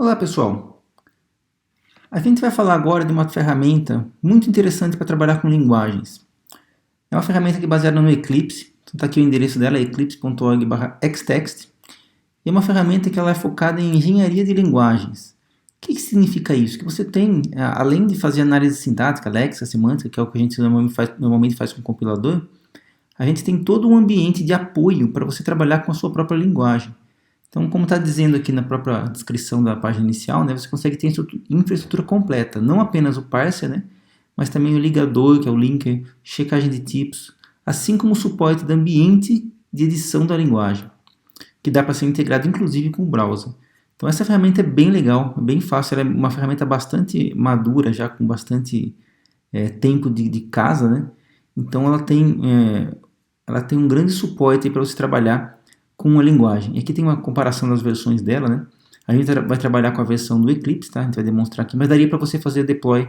Olá pessoal, a gente vai falar agora de uma ferramenta muito interessante para trabalhar com linguagens. É uma ferramenta que é baseada no Eclipse, então está aqui o endereço dela, eclipse.org/xtext, e é uma ferramenta que ela é focada em engenharia de linguagens. O que significa isso? Que você tem, além de fazer análise sintática, léxica, semântica, que é o que a gente normalmente faz com o compilador, a gente tem todo um ambiente de apoio para você trabalhar com a sua própria linguagem. Então, como está dizendo aqui na própria descrição da página inicial, né, você consegue ter infraestrutura completa, não apenas o parser, né, mas também o ligador, que é o linker, checagem de tipos, assim como o suporte do ambiente de edição da linguagem, que dá para ser integrado inclusive com o browser. Então, essa ferramenta é bem legal, é bem fácil, ela é uma ferramenta bastante madura, já com bastante tempo de casa, né? Então, ela tem um grande suporte para você trabalhar com a linguagem. E aqui tem uma comparação das versões dela, né? A gente vai trabalhar com a versão do Eclipse, tá? A gente vai demonstrar aqui, mas daria para você fazer deploy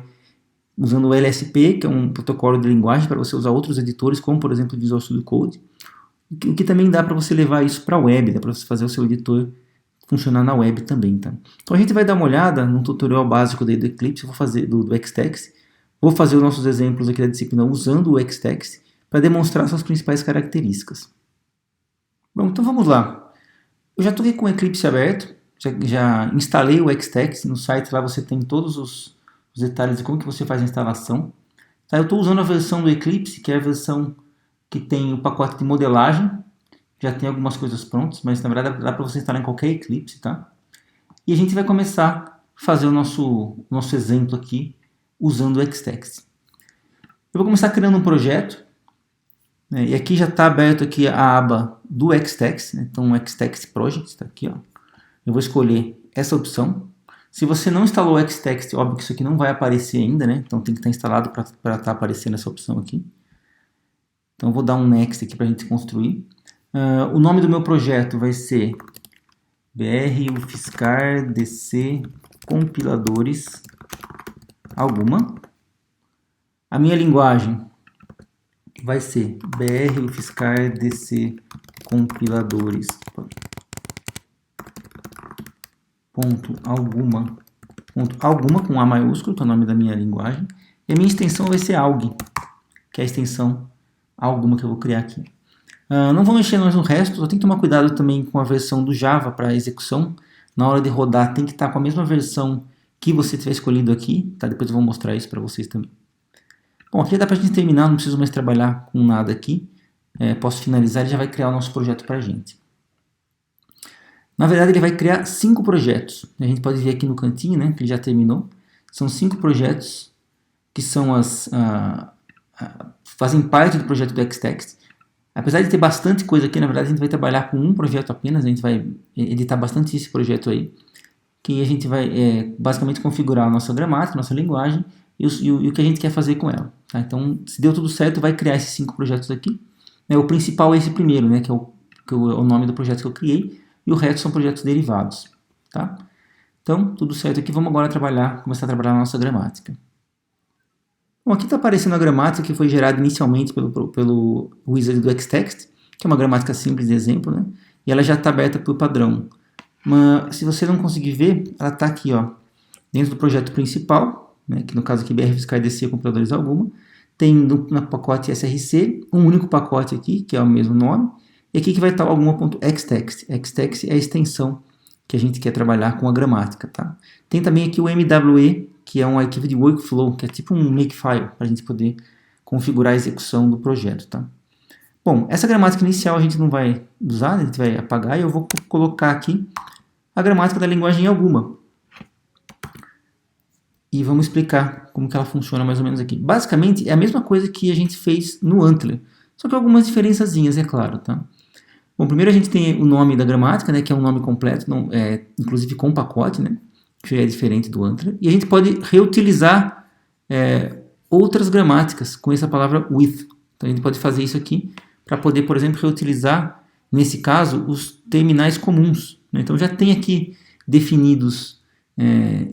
usando o LSP, que é um protocolo de linguagem para você usar outros editores, como por exemplo o Visual Studio Code, o que também dá para você levar isso para a web, dá para você fazer o seu editor funcionar na web também, tá? Então a gente vai dar uma olhada no tutorial básico do Eclipse, vou fazer do Xtext, vou fazer os nossos exemplos aqui da disciplina usando o Xtext para demonstrar suas principais características. Bom, então vamos lá. Eu já estou aqui com o Eclipse aberto, já instalei o Xtext no site, lá você tem todos os detalhes de como que você faz a instalação. Tá, eu estou usando a versão do Eclipse, que é a versão que tem o pacote de modelagem, já tem algumas coisas prontas, mas na verdade dá para você instalar em qualquer Eclipse, tá? E a gente vai começar a fazer o nosso exemplo aqui usando o Xtext. Eu vou começar criando um projeto. E aqui já está aberto aqui a aba do Xtext, né? Então o Xtext Project está aqui, ó. Eu vou escolher essa opção. Se você não instalou o Xtext, óbvio que isso aqui não vai aparecer ainda, né? Então tem que estar instalado para estar aparecendo essa opção aqui. Então eu vou dar um Next aqui para a gente construir. O nome do meu projeto vai ser BR UFSCar DC Compiladores Alguma. A minha linguagem vai ser BR UFSCar DC Compiladores alguma com A maiúsculo, que é o nome da minha linguagem, e a minha extensão vai ser AUG, que é a extensão alguma que eu vou criar aqui. Não vou mexer mais no resto, só tem que tomar cuidado também com a versão do Java para execução. Na hora de rodar tem que estar com a mesma versão que você tiver escolhido aqui, tá? Depois eu vou mostrar isso para vocês também. Bom, aqui dá para a gente terminar, não preciso mais trabalhar com nada aqui. Posso finalizar e já vai criar o nosso projeto para a gente. Na verdade, ele vai criar 5 projetos. A gente pode ver aqui no cantinho, né, que ele já terminou. São 5 projetos que são fazem parte do projeto do Xtext. Apesar de ter bastante coisa aqui, na verdade, a gente vai trabalhar com um projeto apenas. A gente vai editar bastante esse projeto aí. Que a gente vai basicamente configurar a nossa gramática, a nossa linguagem e o que a gente quer fazer com ela. Tá? Então, se deu tudo certo, vai criar esses 5 projetos aqui. O principal é esse primeiro, né, que é o nome do projeto que eu criei. E o resto são projetos derivados, tá? Então, tudo certo aqui, vamos agora começar a trabalhar na nossa gramática. Bom, aqui está aparecendo a gramática que foi gerada inicialmente pelo wizard do Xtext, que é uma gramática simples de exemplo, né? E ela já está aberta por padrão. Mas, se você não conseguir ver, ela está aqui, ó, dentro do projeto principal, né? Que no caso aqui, BR UFSCar DC Compiladores Alguma. Tem no pacote SRC um único pacote aqui, que é o mesmo nome. E aqui que vai estar alguma.xtext. Xtext é a extensão que a gente quer trabalhar com a gramática, tá? Tem também aqui o MWE, que é um arquivo de workflow, que é tipo um makefile, para a gente poder configurar a execução do projeto, tá? Bom, essa gramática inicial a gente não vai usar, a gente vai apagar, e eu vou colocar aqui a gramática da linguagem alguma. E vamos explicar como que ela funciona mais ou menos aqui. Basicamente, é a mesma coisa que a gente fez no Antler, só que algumas diferençazinhas, é claro, tá? Bom, primeiro a gente tem o nome da gramática, né, que é um nome completo, inclusive com pacote, né, que é diferente do Antler. E a gente pode reutilizar outras gramáticas com essa palavra with. Então a gente pode fazer isso aqui para poder, por exemplo, reutilizar, nesse caso, os terminais comuns, né? Então já tem aqui definidos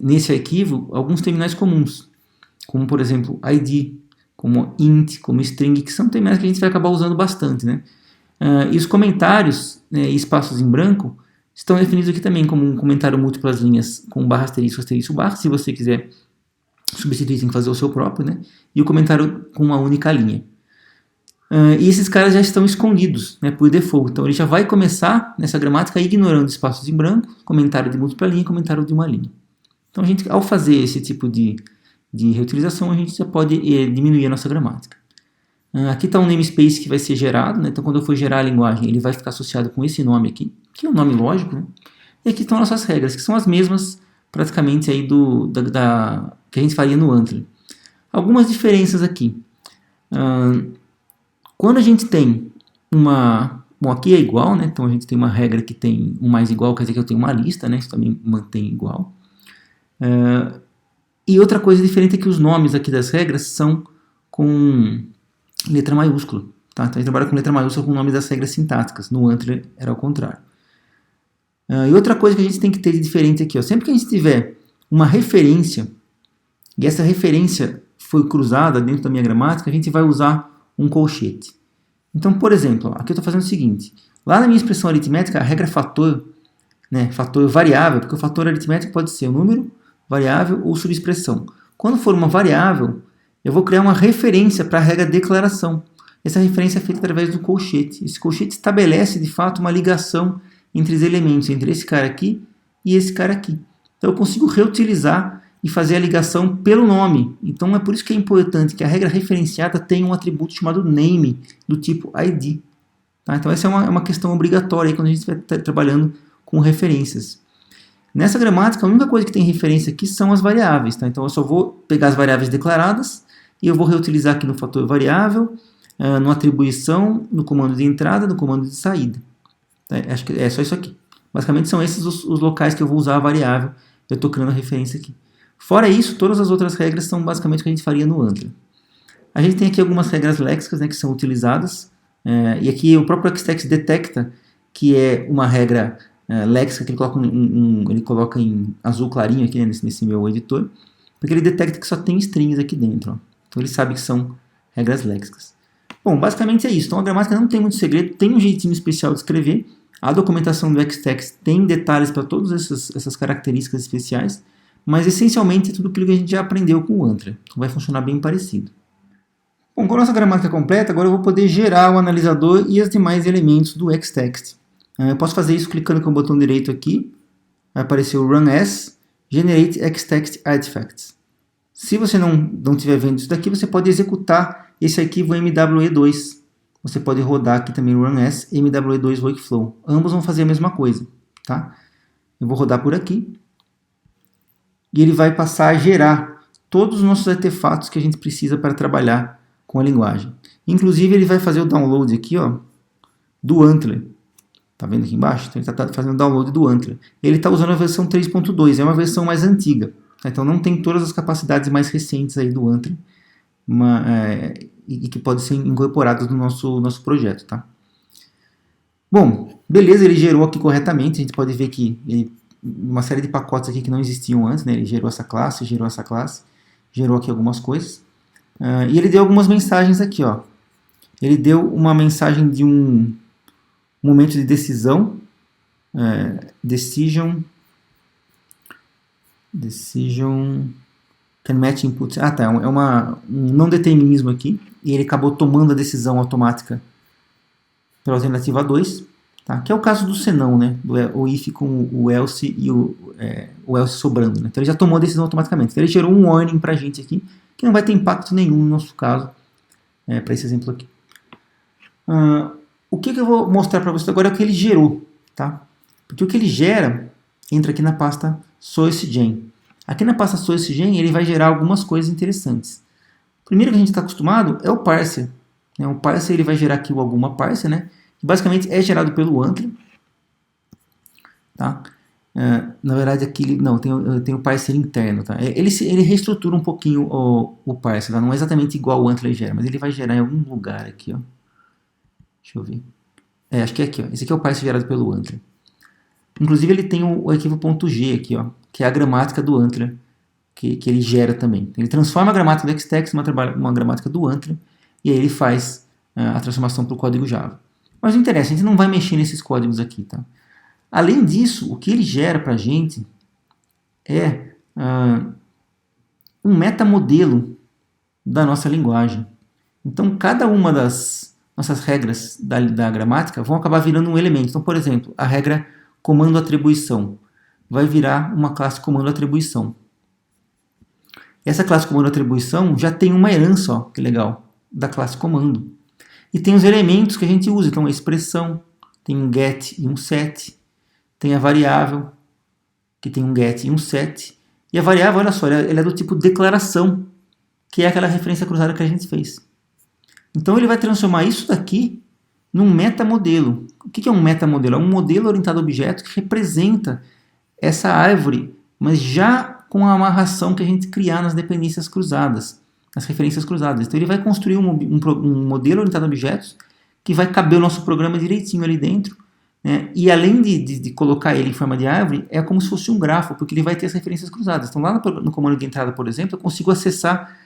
nesse arquivo alguns terminais comuns, como por exemplo id, como int, como string, que são terminais que a gente vai acabar usando bastante, né? E os comentários e espaços em branco Estão definidos aqui também como um comentário múltiplas linhas com barra asterisco, asterisco, barra. Se você quiser substituir, tem que fazer o seu próprio, né? E o comentário com uma única linha. E esses caras já estão escondidos, né, por default. Então ele já vai começar nessa gramática ignorando espaços em branco, comentário de múltipla linha e comentário de uma linha. Então a gente, ao fazer esse tipo de reutilização, a gente já pode diminuir a nossa gramática. Aqui está um namespace que vai ser gerado, né? Então quando eu for gerar a linguagem, ele vai ficar associado com esse nome aqui, que é um nome lógico, né? E aqui estão nossas regras, que são as mesmas praticamente aí que a gente faria no Antler. Algumas diferenças aqui. Quando a gente tem bom, aqui é igual, né? Então a gente tem uma regra que tem um mais igual, quer dizer que eu tenho uma lista, né? Isso também mantém igual. E outra coisa diferente é que os nomes aqui das regras são com letra maiúscula. Tá? Então a gente trabalha com letra maiúscula com o nome das regras sintáticas. No Antler era o contrário. E outra coisa que a gente tem que ter de diferente aqui, ó, sempre que a gente tiver uma referência, e essa referência foi cruzada dentro da minha gramática, a gente vai usar um colchete. Então, por exemplo, aqui eu estou fazendo o seguinte. Lá na minha expressão aritmética, a regra fator, né, fator variável, porque o fator aritmético pode ser o número, variável ou subexpressão. Quando for uma variável, eu vou criar uma referência para a regra declaração. Essa referência é feita através do colchete. Esse colchete estabelece, de fato, uma ligação entre os elementos, entre esse cara aqui e esse cara aqui. Então eu consigo reutilizar e fazer a ligação pelo nome. Então é por isso que é importante que a regra referenciada tenha um atributo chamado name, do tipo ID. Tá? Então essa é uma questão obrigatória aí quando a gente vai estar trabalhando com referências. Nessa gramática, a única coisa que tem referência aqui são as variáveis. Tá? Então eu só vou pegar as variáveis declaradas e eu vou reutilizar aqui no fator variável, no atribuição, no comando de entrada, no comando de saída. Tá? Acho que é só isso aqui. Basicamente são esses os locais que eu vou usar a variável. Eu estou criando a referência aqui. Fora isso, todas as outras regras são basicamente o que a gente faria no Antler. A gente tem aqui algumas regras léxicas, né, que são utilizadas. E aqui o próprio Xtext detecta que é uma regra léxica que ele coloca em azul clarinho aqui, né, nesse meu editor, porque ele detecta que só tem strings aqui dentro. Ó. Então ele sabe que são regras léxicas. Bom, basicamente é isso. Então a gramática não tem muito segredo, tem um jeitinho especial de escrever. A documentação do Xtext tem detalhes para todas essas características especiais, mas essencialmente é tudo aquilo que a gente já aprendeu com o Antler. Então vai funcionar bem parecido. Bom, com a nossa gramática completa, agora eu vou poder gerar o analisador e os demais elementos do Xtext. Eu posso fazer isso clicando com o botão direito aqui. Vai aparecer o Run As, Generate Xtext Artifacts. Se você não estiver vendo isso daqui, você pode executar esse arquivo MWE2. Você pode rodar aqui também o Run As MWE2 Workflow. Ambos vão fazer a mesma coisa. Tá? Eu vou rodar por aqui. E ele vai passar a gerar todos os nossos artefatos que a gente precisa para trabalhar com a linguagem. Inclusive, ele vai fazer o download aqui, ó, do Antler. Tá vendo aqui embaixo? Então, ele está fazendo o download do Antler. Ele está usando a versão 3.2, é uma versão mais antiga. Tá? Então, não tem todas as capacidades mais recentes aí do Antler e que podem ser incorporadas no nosso projeto. Tá? Bom, beleza, ele gerou aqui corretamente. A gente pode ver que uma série de pacotes aqui que não existiam antes, né? Ele gerou essa classe, gerou aqui algumas coisas. E ele deu algumas mensagens aqui, ó. Ele deu uma mensagem de um momento de decisão, decision can match inputs. Ah, tá, é um não determinismo aqui, e ele acabou tomando a decisão automática pela alternativa 2. Tá? Que é o caso do senão, né? O if com o else e o else sobrando. Né? Então ele já tomou a decisão automaticamente. Então ele gerou um warning para a gente aqui, que não vai ter impacto nenhum no nosso caso, para esse exemplo aqui. O que eu vou mostrar para vocês agora é o que ele gerou. Tá? Porque o que ele gera entra aqui na pasta sourcegen. Aqui na pasta sourcegen ele vai gerar algumas coisas interessantes. O primeiro que a gente está acostumado é o parser. Né? O parser ele vai gerar aqui o alguma parser, né? Que basicamente é gerado pelo Antler. Tá? Na verdade, aqui tem o parser interno. Tá? Ele reestrutura um pouquinho o parser. Tá? Não é exatamente igual o Antler gera, mas ele vai gerar em algum lugar aqui. Ó. Deixa eu ver. Acho que é aqui. Ó. Esse aqui é o parser gerado pelo Antler. Inclusive, ele tem o arquivo .g aqui, ó, que é a gramática do Antler, que ele gera também. Ele transforma a gramática do Xtext numa gramática do Antler, e aí ele faz a transformação para o código Java. Mas não interessa, a gente não vai mexer nesses códigos aqui, tá? Além disso, o que ele gera para a gente é um metamodelo da nossa linguagem. Então, cada uma das nossas regras da gramática vão acabar virando um elemento. Então, por exemplo, a regra comando atribuição vai virar uma classe comando atribuição. Essa classe comando atribuição já tem uma herança, ó, que legal, da classe comando. E tem os elementos que a gente usa, então a expressão, tem um get e um set, tem a variável, que tem um get e um set, e a variável, olha só, ela é do tipo declaração, que é aquela referência cruzada que a gente fez. Então ele vai transformar isso daqui num metamodelo. O que é um metamodelo? É um modelo orientado a objetos que representa essa árvore, mas já com a amarração que a gente criar nas dependências cruzadas, nas referências cruzadas. Então ele vai construir um modelo orientado a objetos que vai caber o nosso programa direitinho ali dentro, né? E além de colocar ele em forma de árvore, é como se fosse um grafo, porque ele vai ter as referências cruzadas. Então lá no comando de entrada, por exemplo, eu consigo acessar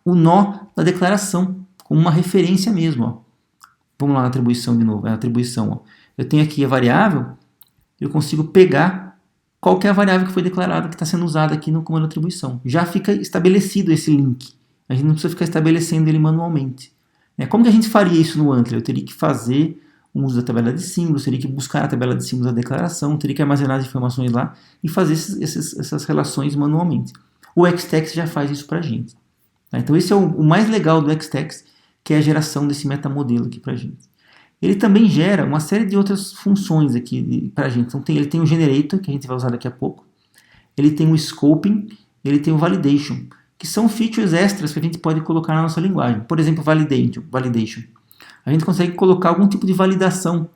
o nó da declaração, como uma referência mesmo. Ó. Vamos lá na atribuição de novo, é a atribuição. Ó. Eu tenho aqui a variável, eu consigo pegar qual que é a variável que foi declarada, que está sendo usada aqui no comando de atribuição. Já fica estabelecido esse link. A gente não precisa ficar estabelecendo ele manualmente. Como que a gente faria isso no Antler? Eu teria que fazer um uso da tabela de símbolos, teria que buscar a tabela de símbolos da declaração, teria que armazenar as informações lá e fazer essas relações manualmente. O Xtext já faz isso para a gente. Tá? Então esse é o mais legal do Xtext, que é a geração desse metamodelo aqui para a gente. Ele também gera uma série de outras funções aqui para a gente. Então ele tem o generator, que a gente vai usar daqui a pouco. Ele tem o scoping, ele tem o validation, que são features extras que a gente pode colocar na nossa linguagem. Por exemplo, validation. A gente consegue colocar algum tipo de validação.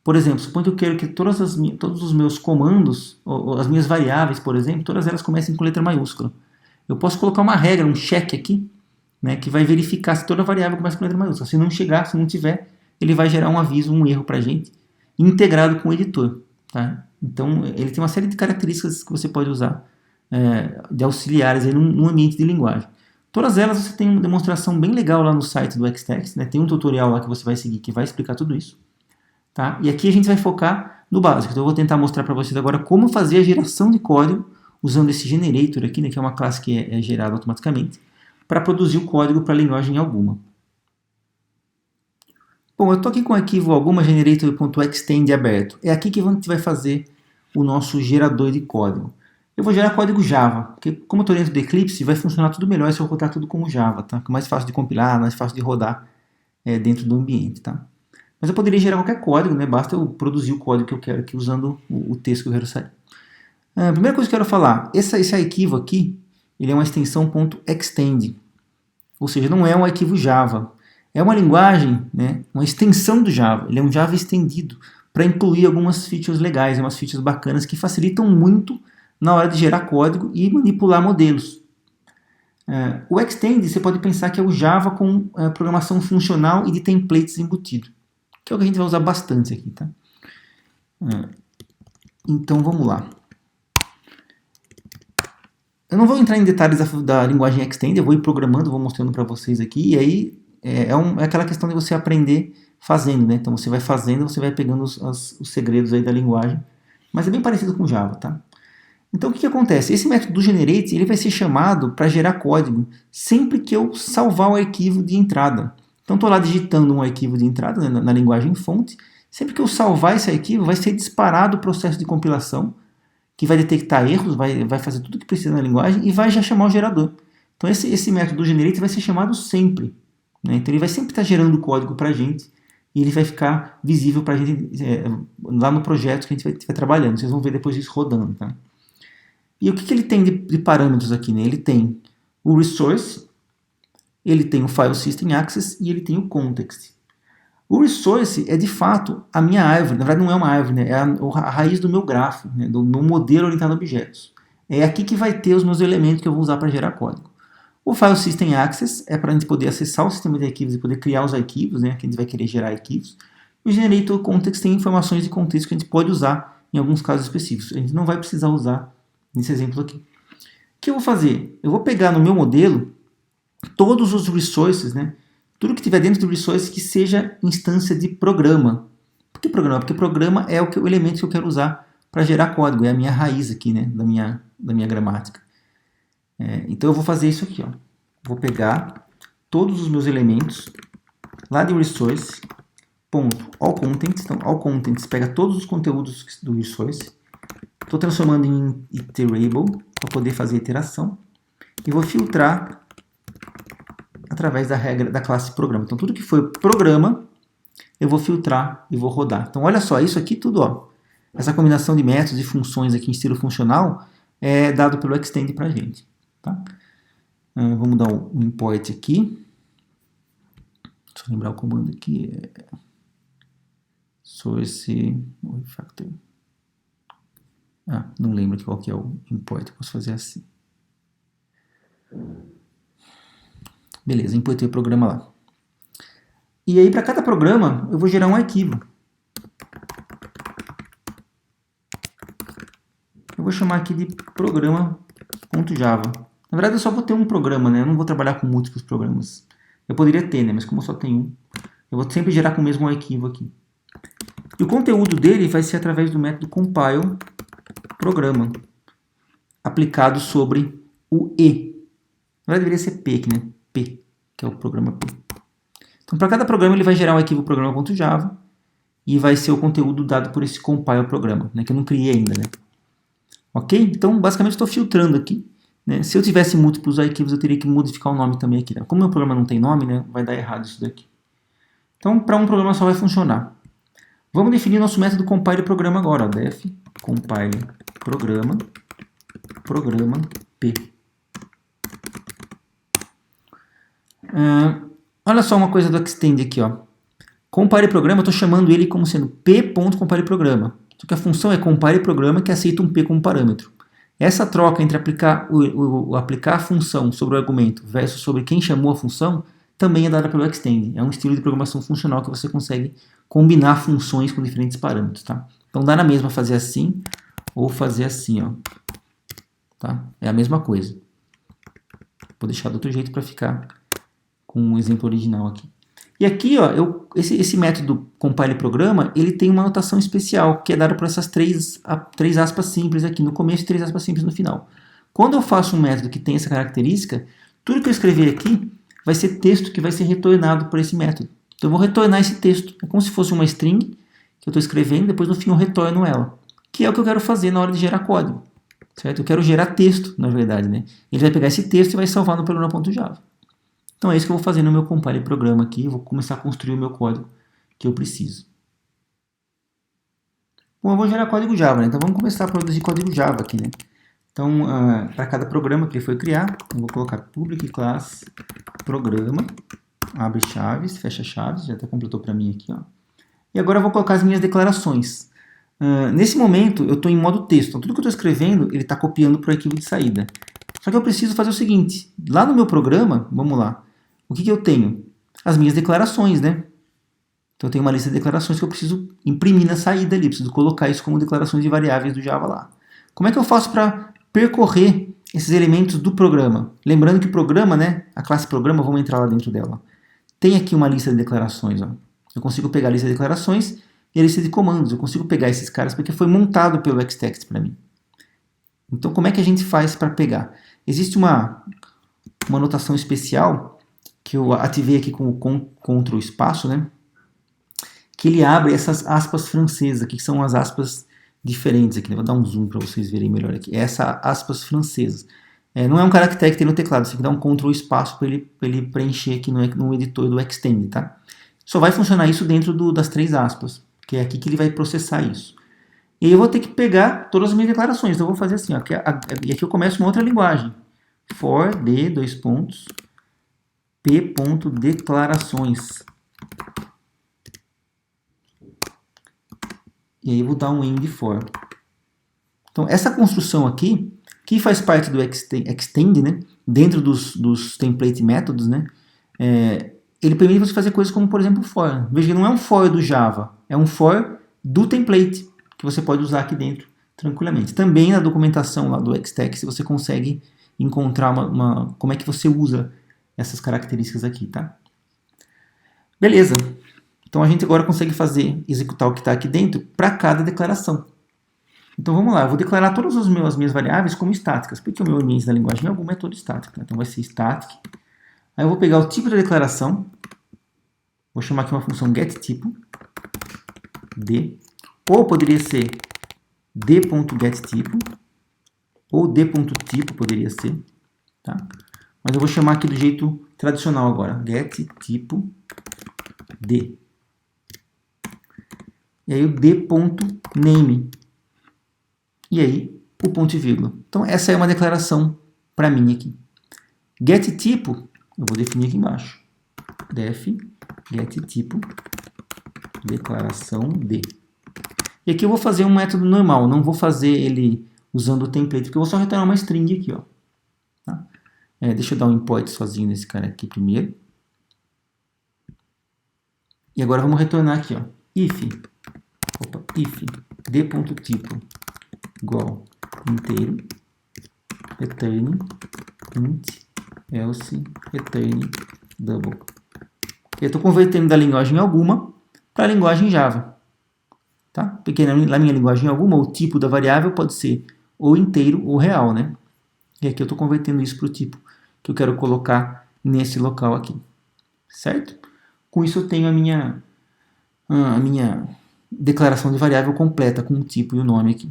Por exemplo, suponho que eu quero que todos os meus comandos, ou as minhas variáveis, por exemplo, todas elas comecem com letra maiúscula. Eu posso colocar uma regra, um check aqui, né, que vai verificar se toda variável começa com letra maiúscula. Se não chegar, se não tiver, ele vai gerar um aviso, um erro para a gente, integrado com o editor. Tá? Então, ele tem uma série de características que você pode usar de auxiliares aí num ambiente de linguagem. Todas elas você tem uma demonstração bem legal lá no site do Xtext, né? Tem um tutorial lá que você vai seguir que vai explicar tudo isso. Tá? E aqui a gente vai focar no básico. Então eu vou tentar mostrar para vocês agora como fazer a geração de código usando esse generator aqui, né, que é uma classe que é gerada automaticamente, para produzir o código para linguagem alguma. Bom, eu estou aqui com o arquivo alguma generator.extend aberto. É aqui que a gente vai fazer o nosso gerador de código. Eu vou gerar código Java, porque como eu estou dentro do Eclipse, vai funcionar tudo melhor se eu rodar tudo como Java, tá? É mais fácil de compilar, mais fácil de rodar dentro do ambiente, tá? Mas eu poderia gerar qualquer código, né? Basta eu produzir o código que eu quero aqui usando o texto que eu quero sair. A primeira coisa que eu quero falar, esse arquivo aqui, ele é uma extensão .extend, ou seja, não é um arquivo Java. É uma linguagem, né? Uma extensão do Java, ele é um Java estendido para incluir algumas features legais, umas features bacanas que facilitam muito na hora de gerar código e manipular modelos. O Extend você pode pensar que é o Java com programação funcional e de templates embutido, que é o que a gente vai usar bastante aqui. Tá? Então vamos lá. Eu não vou entrar em detalhes da linguagem Extend, eu vou ir programando, vou mostrando para vocês aqui, e aí é aquela questão de você aprender fazendo, né? Então você vai fazendo, você vai pegando os segredos aí da linguagem, mas é bem parecido com Java, tá? Então o que acontece? Esse método do generate ele vai ser chamado para gerar código sempre que eu salvar o arquivo de entrada. Então estou lá digitando um arquivo de entrada, né, na linguagem fonte. Sempre que eu salvar esse arquivo, vai ser disparado o processo de compilação, que vai detectar erros, vai fazer tudo o que precisa na linguagem e vai já chamar o gerador. Então esse método do generate vai ser chamado sempre. Né? Então ele vai sempre estar gerando código para a gente e ele vai ficar visível para a gente lá no projeto que a gente vai trabalhando. Vocês vão ver depois isso rodando. Tá? E o que ele tem de parâmetros aqui? Né? Ele tem o resource, ele tem o file system access e ele tem o context. O resource é de fato a minha árvore, na verdade não é uma árvore, né? É a raiz do meu grafo, né? Do meu modelo orientado a objetos. É aqui que vai ter os meus elementos que eu vou usar para gerar código. O file system access é para a gente poder acessar o sistema de arquivos e poder criar os arquivos, né? Que a gente vai querer gerar arquivos. E o generator context tem informações de contexto que a gente pode usar em alguns casos específicos. A gente não vai precisar usar nesse exemplo aqui. O que eu vou fazer? Eu vou pegar no meu modelo todos os resources, né? Tudo que tiver dentro do resource que seja instância de programa. Por que programa? Porque programa é o elemento que eu quero usar para gerar código, é a minha raiz aqui, né, da minha gramática. Então eu vou fazer isso aqui, ó. Vou pegar todos os meus elementos lá de resource, ponto allContents. Então, allContents pega todos os conteúdos do resource. Estou transformando em iterable para poder fazer iteração. E vou filtrar através da regra da classe programa. Então, tudo que for programa, eu vou filtrar e vou rodar. Então, olha só, isso aqui tudo, ó. Essa combinação de métodos e funções aqui em estilo funcional é dado pelo Extend para a gente. Tá? Vamos dar um import aqui. Deixa eu lembrar o comando aqui. Source refactor. Não lembro qual que é o import. Posso fazer assim. Beleza, importei o programa lá. E aí, para cada programa, eu vou gerar um arquivo. Eu vou chamar aqui de programa.java. Na verdade, eu só vou ter um programa, né? Eu não vou trabalhar com múltiplos programas. Eu poderia ter, né? Mas como eu só tenho um, eu vou sempre gerar com o mesmo arquivo aqui. E o conteúdo dele vai ser através do método compile programa, aplicado sobre o E. Na verdade, deveria ser P aqui, né? P, que é o programa P. Então, para cada programa, ele vai gerar um arquivo programa.java e vai ser o conteúdo dado por esse compile programa, né? Que eu não criei ainda, né? Ok? Então, basicamente, estou filtrando aqui. Né? Se eu tivesse múltiplos arquivos, eu teria que modificar o nome também aqui. Né? Como meu programa não tem nome, né? Vai dar errado isso daqui. Então, para um programa só vai funcionar. Vamos definir nosso método compile programa agora. Ó. Def compile programa P. Olha só uma coisa do Extend aqui. Ó. Compile programa, eu estou chamando ele como sendo p.compile programa. Só que a função é compile programa que aceita um p como parâmetro. Essa troca entre aplicar a função sobre o argumento versus sobre quem chamou a função também é dada pelo Extend. É um estilo de programação funcional que você consegue combinar funções com diferentes parâmetros. Tá? Então dá na mesma fazer assim ou fazer assim. Ó. Tá? É a mesma coisa. Vou deixar do outro jeito para ficar com o exemplo original aqui. E aqui, ó, esse método compile programa, ele tem uma notação especial, que é dada por essas três aspas simples aqui no começo e 3 aspas simples no final. Quando eu faço um método que tem essa característica, tudo que eu escrever aqui vai ser texto que vai ser retornado por esse método. Então eu vou retornar esse texto. É como se fosse uma string que eu estou escrevendo, depois no fim eu retorno ela. Que é o que eu quero fazer na hora de gerar código. Certo? Eu quero gerar texto, na verdade. Né? Ele vai pegar esse texto e vai salvar no programa.java. Então é isso que eu vou fazer no meu compile programa aqui. Eu vou começar a construir o meu código que eu preciso. Bom, eu vou gerar código Java, né? Então vamos começar a produzir código Java aqui, né? Então, para cada programa que ele foi criar, eu vou colocar public class programa, abre chaves, fecha chaves, já até completou para mim aqui, ó. E agora eu vou colocar as minhas declarações. Nesse momento, eu estou em modo texto. Então, tudo que eu estou escrevendo, ele está copiando para o arquivo de saída. Só que eu preciso fazer o seguinte. Lá no meu programa, vamos lá. O que eu tenho? As minhas declarações, né? Então, eu tenho uma lista de declarações que eu preciso imprimir na saída ali. Preciso colocar isso como declarações de variáveis do Java lá. Como é que eu faço para percorrer esses elementos do programa? Lembrando que o programa, né? A classe programa, vamos entrar lá dentro dela. Tem aqui uma lista de declarações, ó. Eu consigo pegar a lista de declarações e a lista de comandos. Eu consigo pegar esses caras porque foi montado pelo Xtext para mim. Então, como é que a gente faz para pegar? Existe uma notação especial que eu ativei aqui com o Ctrl espaço, né? Que ele abre essas aspas francesas aqui, que são as aspas diferentes aqui. Né? Vou dar um zoom para vocês verem melhor aqui. Essa aspas francesas. Não é um caractere que tem no teclado, você tem que dar um Ctrl espaço para ele preencher aqui no editor do Extend, tá? Só vai funcionar isso dentro das 3 aspas, que é aqui que ele vai processar isso. E aí eu vou ter que pegar todas as minhas declarações. Então eu vou fazer assim, ó, e aqui eu começo uma outra linguagem. For d, p.declarações. E aí eu vou dar um end for. Então essa construção aqui, que faz parte do Extend, né, dentro dos template métodos, né, ele permite você fazer coisas como, por exemplo, for. Veja que não é um for do Java, é um for do template, que você pode usar aqui dentro tranquilamente. Também na documentação lá do Xtext você consegue encontrar como é que você usa essas características aqui, tá? Beleza. Então a gente agora consegue executar o que está aqui dentro para cada declaração. Então vamos lá, eu vou declarar todas as minhas variáveis como estáticas, porque o meu ambiente da linguagem alguma é todo estático. Tá? Então vai ser static. Aí eu vou pegar o tipo da declaração, vou chamar aqui uma função getTypo, d, ou poderia ser d.getTypo, ou d.typo poderia ser, tá? Mas eu vou chamar aqui do jeito tradicional agora, getTypo d. E aí o d.name. E aí o ponto e vírgula. Então essa é uma declaração para mim aqui. GetTypo, eu vou definir aqui embaixo. Def getTypo declaração d. E aqui eu vou fazer um método normal, não vou fazer ele usando o template, porque eu vou só retornar uma string aqui, ó. Tá? Deixa eu dar um import sozinho nesse cara aqui primeiro. E agora vamos retornar aqui, ó. If d.tipo igual inteiro, return int else return double. Eu estou convertendo da linguagem alguma para a linguagem Java. Tá? Porque na minha linguagem alguma, o tipo da variável pode ser ou inteiro ou real, né? E aqui eu estou convertendo isso para o tipo que eu quero colocar nesse local aqui. Certo? Com isso eu tenho a minha declaração de variável completa com o tipo e o nome aqui.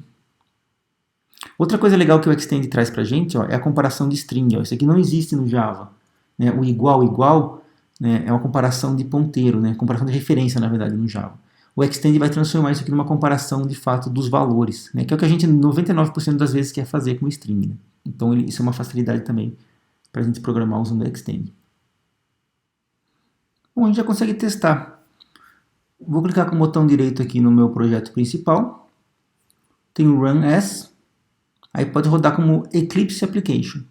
Outra coisa legal que o Extend traz para a gente, ó, é a comparação de string. Ó. Isso aqui não existe no Java. Né? O igual, né, é uma comparação de ponteiro, né? Comparação de referência, na verdade, no Java. O Extend vai transformar isso aqui numa comparação, de fato, dos valores, né? Que é o que a gente, 99% das vezes, quer fazer com string. Né? Então, isso é uma facilidade também para a gente programar usando o Extend. Bom, a gente já consegue testar. Vou clicar com o botão direito aqui no meu projeto principal. Tem o Run As. Aí pode rodar como Eclipse Application.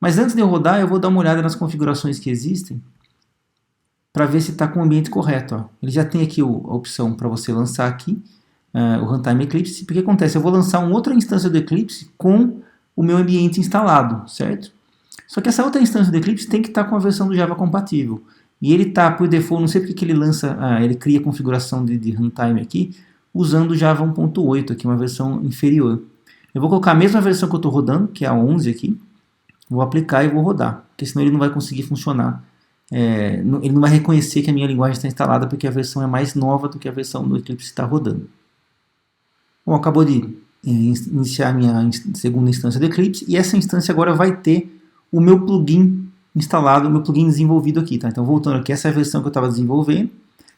Mas antes de eu rodar, eu vou dar uma olhada nas configurações que existem para ver se está com o ambiente correto. Ó. Ele já tem aqui a opção para você lançar aqui o Runtime Eclipse. Porque acontece? Eu vou lançar uma outra instância do Eclipse com o meu ambiente instalado, certo? Só que essa outra instância do Eclipse tem que estar com a versão do Java compatível. E ele está, por default, não sei porque que ele lança, ele cria a configuração de runtime aqui, usando o Java 1.8, aqui, uma versão inferior. Eu vou colocar a mesma versão que eu estou rodando, que é a 11 aqui, vou aplicar e vou rodar, porque senão ele não vai conseguir funcionar. Ele não vai reconhecer que a minha linguagem está instalada, porque a versão é mais nova do que a versão do Eclipse está rodando. Bom, acabou de iniciar a minha segunda instância do Eclipse, e essa instância agora vai ter o meu plugin instalado, o meu plugin desenvolvido aqui. Tá? Então, voltando aqui, essa é a versão que eu estava desenvolvendo.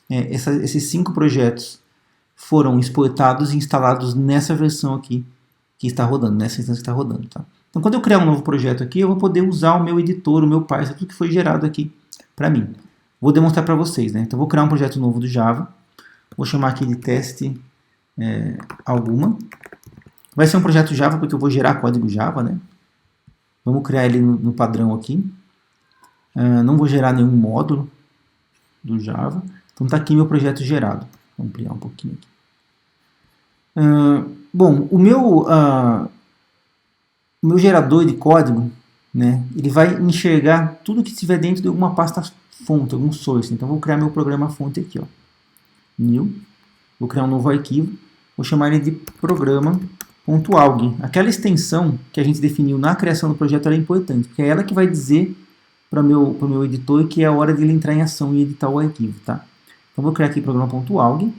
Esses 5 projetos foram exportados e instalados nessa versão aqui que está rodando, nessa instância que está rodando. Tá? Então, quando eu criar um novo projeto aqui, eu vou poder usar o meu editor, o meu parser, tudo que foi gerado aqui para mim. Vou demonstrar para vocês. Né? Então, vou criar um projeto novo do Java. Vou chamar aqui de teste alguma. Vai ser um projeto Java, porque eu vou gerar código Java. Né? Vamos criar ele no padrão aqui. Não vou gerar nenhum módulo do Java. Então está aqui meu projeto gerado. Vou ampliar um pouquinho aqui. Bom, o meu gerador de código, né, ele vai enxergar tudo que estiver dentro de alguma pasta fonte, algum source. Então vou criar meu programa fonte aqui. Ó. New. Vou criar um novo arquivo. Vou chamar ele de programa.alg. Aquela extensão que a gente definiu na criação do projeto é importante, porque é ela que vai dizer para o meu editor que é a hora de ele entrar em ação e editar o arquivo. Tá? Então vou criar aqui programa.alg.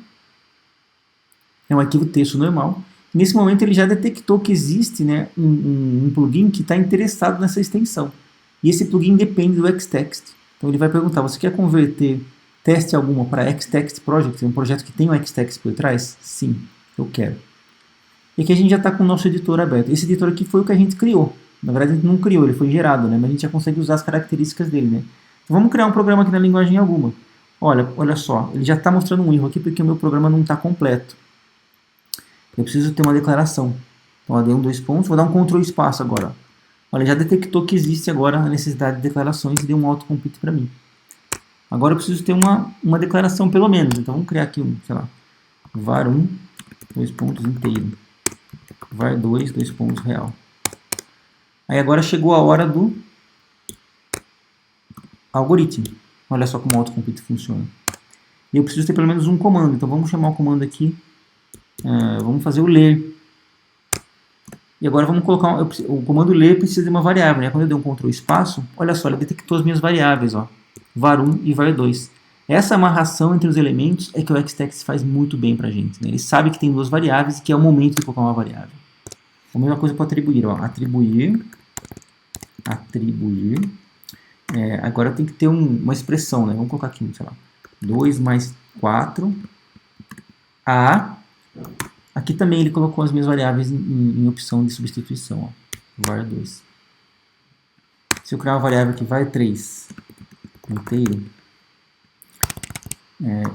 É um arquivo texto normal. Nesse momento ele já detectou que existe, né, um plugin que está interessado nessa extensão. E esse plugin depende do Xtext. Então ele vai perguntar, você quer converter teste alguma para Xtext Project? É um projeto que tem o Xtext por trás? Sim, eu quero. E aqui a gente já está com o nosso editor aberto. Esse editor aqui foi o que a gente criou. Na verdade a gente não criou, ele foi gerado, né? Mas a gente já consegue usar as características dele. Né? Então, vamos criar um programa aqui na linguagem alguma. Olha só, ele já está mostrando um erro aqui porque o meu programa não está completo. Eu preciso ter uma declaração. Então, eu dei 2 pontos, vou dar um Ctrl espaço agora. Olha, já detectou que existe agora a necessidade de declarações e deu um autocomplete para mim. Agora eu preciso ter uma declaração pelo menos. Então vamos criar aqui sei lá, var1, 2 pontos inteiro. var2, 2 pontos real. Aí agora chegou a hora do algoritmo. Olha só como o autocomplete funciona. E eu preciso ter pelo menos um comando. Então vamos chamar o comando aqui. Vamos fazer o ler. E agora vamos colocar... o comando ler precisa de uma variável, né? Quando eu der um Ctrl espaço, olha só, ele detectou as minhas variáveis, ó. var1 e var2. Essa amarração entre os elementos é que o Xtext faz muito bem pra gente, né? Ele sabe que tem duas variáveis e que é o momento de colocar uma variável. A mesma coisa para atribuir, ó. Atribuir. Agora tem que ter uma expressão, né? Vamos colocar aqui, sei lá, 2 mais 4. Aqui também ele colocou as minhas variáveis em opção de substituição, ó. var2. Se eu criar uma variável aqui, var3 inteiro,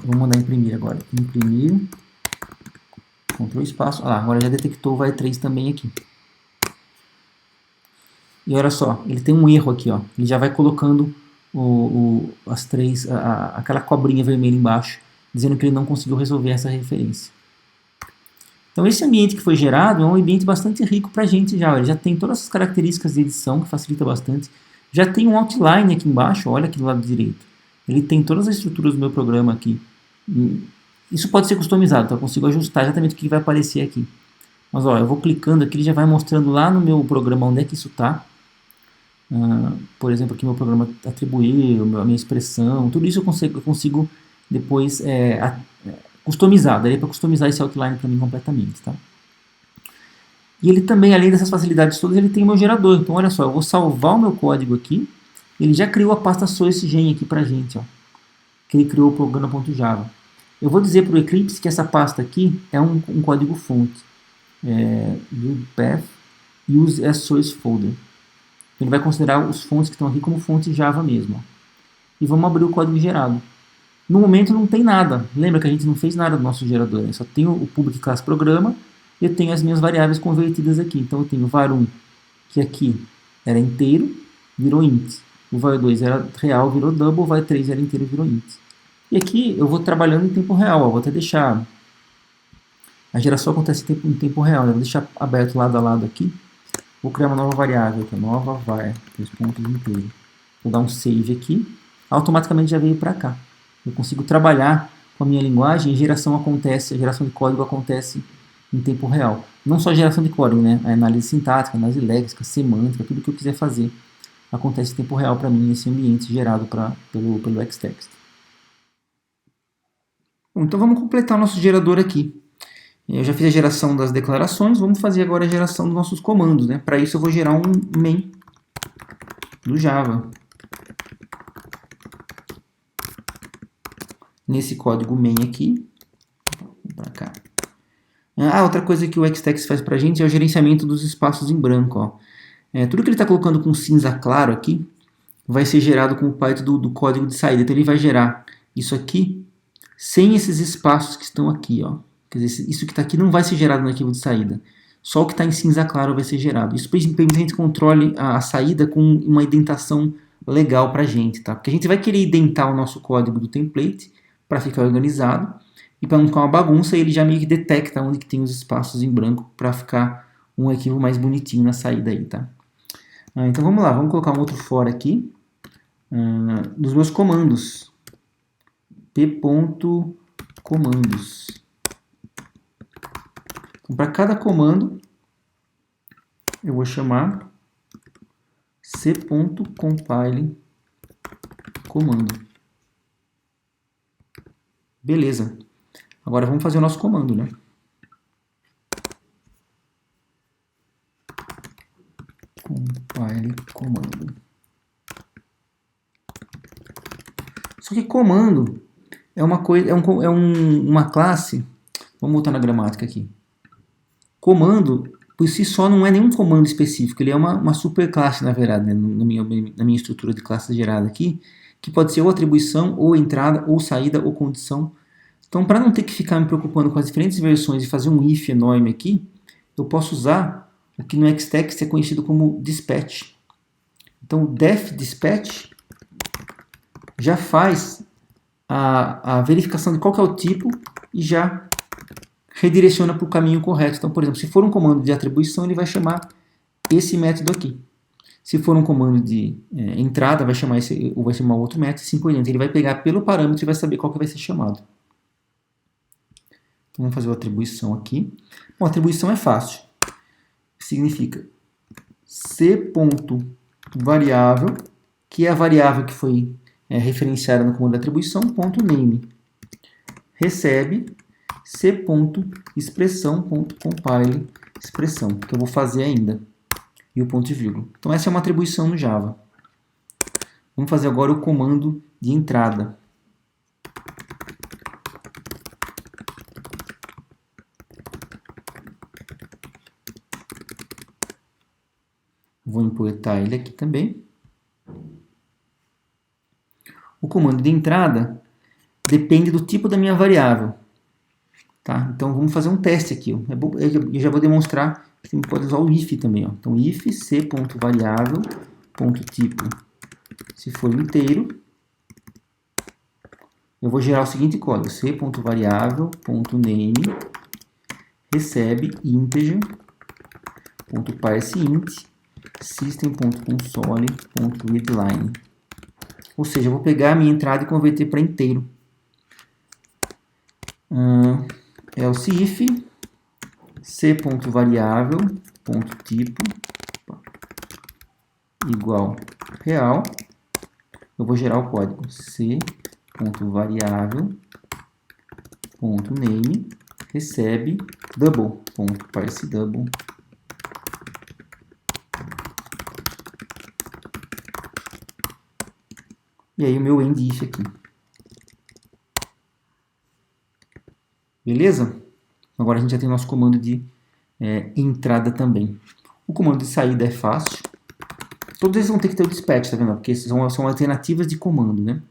vou mandar imprimir agora. Imprimir, Ctrl espaço. Olha lá, agora já detectou o var3 também aqui. E olha só, ele tem um erro aqui, ó. Ele já vai colocando aquela cobrinha vermelha embaixo, dizendo que ele não conseguiu resolver essa referência. Então esse ambiente que foi gerado é um ambiente bastante rico para a gente já. Ele já tem todas as características de edição, que facilita bastante. Já tem um outline aqui embaixo, olha aqui do lado direito. Ele tem todas as estruturas do meu programa aqui. Isso pode ser customizado, então eu consigo ajustar exatamente o que vai aparecer aqui. Mas ó, eu vou clicando aqui, ele já vai mostrando lá no meu programa onde é que isso está. Por exemplo, aqui meu programa atribuir, a minha expressão, tudo isso eu consigo depois customizar. Daria para customizar esse outline para mim completamente. Tá? E ele também, além dessas facilidades todas, ele tem o meu gerador. Então olha só, eu vou salvar o meu código aqui. Ele já criou a pasta source.gen aqui para a gente, ó, que ele criou o programa.java. Eu vou dizer para o Eclipse que essa pasta aqui é um código fonte. Build path use as source folder. Ele vai considerar os fontes que estão aqui como fontes Java mesmo. Ó. E vamos abrir o código gerado. No momento não tem nada. Lembra que a gente não fez nada do nosso gerador. Né? Só tenho o public class programa e eu tenho as minhas variáveis convertidas aqui. Então eu tenho var1, que aqui era inteiro, virou int. O var2 era real, virou double. O var3 era inteiro, virou int. E aqui eu vou trabalhando em tempo real. Ó. Vou até deixar... A geração acontece em tempo real. Né? Vou deixar aberto lado a lado aqui. Vou criar uma nova variável, que é nova var, 2 pontos inteiro. Vou dar um save aqui. Automaticamente já veio para cá. Eu consigo trabalhar com a minha linguagem e a geração de código acontece em tempo real. Não só a geração de código, né? A análise sintática, análise léxica, semântica, tudo que eu quiser fazer acontece em tempo real para mim nesse ambiente gerado pelo Xtext. Bom, então vamos completar o nosso gerador aqui. Eu já fiz a geração das declarações, vamos fazer agora a geração dos nossos comandos. Né? Para isso eu vou gerar um main do Java. Nesse código main aqui, para cá. Outra coisa que o Xtext faz para a gente é o gerenciamento dos espaços em branco. Ó. Tudo que ele está colocando com cinza claro aqui vai ser gerado como parte do código de saída. Então ele vai gerar isso aqui sem esses espaços que estão aqui. Ó. Quer dizer, isso que está aqui não vai ser gerado no arquivo de saída. Só o que está em cinza claro vai ser gerado. Isso permite que a gente controle a saída com uma indentação legal para a gente. Tá? Porque a gente vai querer indentar o nosso código do template para ficar organizado. E para não ficar uma bagunça, ele já meio que detecta onde que tem os espaços em branco para ficar um arquivo mais bonitinho na saída aí, tá? Então vamos lá, vamos colocar um outro for aqui dos meus comandos. p.comandos. Então, para cada comando, eu vou chamar c.compile comando. Beleza. Agora vamos fazer o nosso comando, né? Compile comando. Só que comando é uma coisa, uma classe. Vamos voltar na gramática aqui. Comando, por si só, não é nenhum comando específico. Ele é uma superclasse, na verdade, né? na minha estrutura de classe gerada aqui, que pode ser ou atribuição, ou entrada, ou saída, ou condição. Então, para não ter que ficar me preocupando com as diferentes versões e fazer um if enorme aqui, eu posso usar o que no Xtext é conhecido como dispatch. Então, o def dispatch já faz a verificação de qual que é o tipo e já redireciona para o caminho correto. Então, por exemplo, se for um comando de atribuição, ele vai chamar esse método aqui. Se for um comando de entrada, vai chamar esse, ou vai chamar outro método, e assim por diante. Ele vai pegar pelo parâmetro e vai saber qual que vai ser chamado. Então, vamos fazer a atribuição aqui. Bom, a atribuição é fácil. Significa c.variável, que é a variável que foi referenciada no comando de atribuição, ponto name, recebe c.expressão.compile expressão, que eu vou fazer ainda, e o ponto e vírgula. Então essa é uma atribuição no Java. Vamos fazer agora o comando de entrada. Vou importar ele aqui também. O comando de entrada depende do tipo da minha variável. Tá? Então vamos fazer um teste aqui. Ó. Eu já vou demonstrar que você pode usar o if também. Ó. Então if c.variável.tipo, se for inteiro, eu vou gerar o seguinte código: c.variável.name recebe integer.parseInt system.console.readline. Ou seja, eu vou pegar a minha entrada e converter para inteiro. Else if c.variável.tipo igual real. Eu vou gerar o código c.variável.name recebe double.parseDouble. E aí o meu end if aqui. Beleza? Agora a gente já tem nosso comando de entrada também. O comando de saída é fácil. Todos eles vão ter que ter o dispatch, tá vendo? Porque são alternativas de comando, né?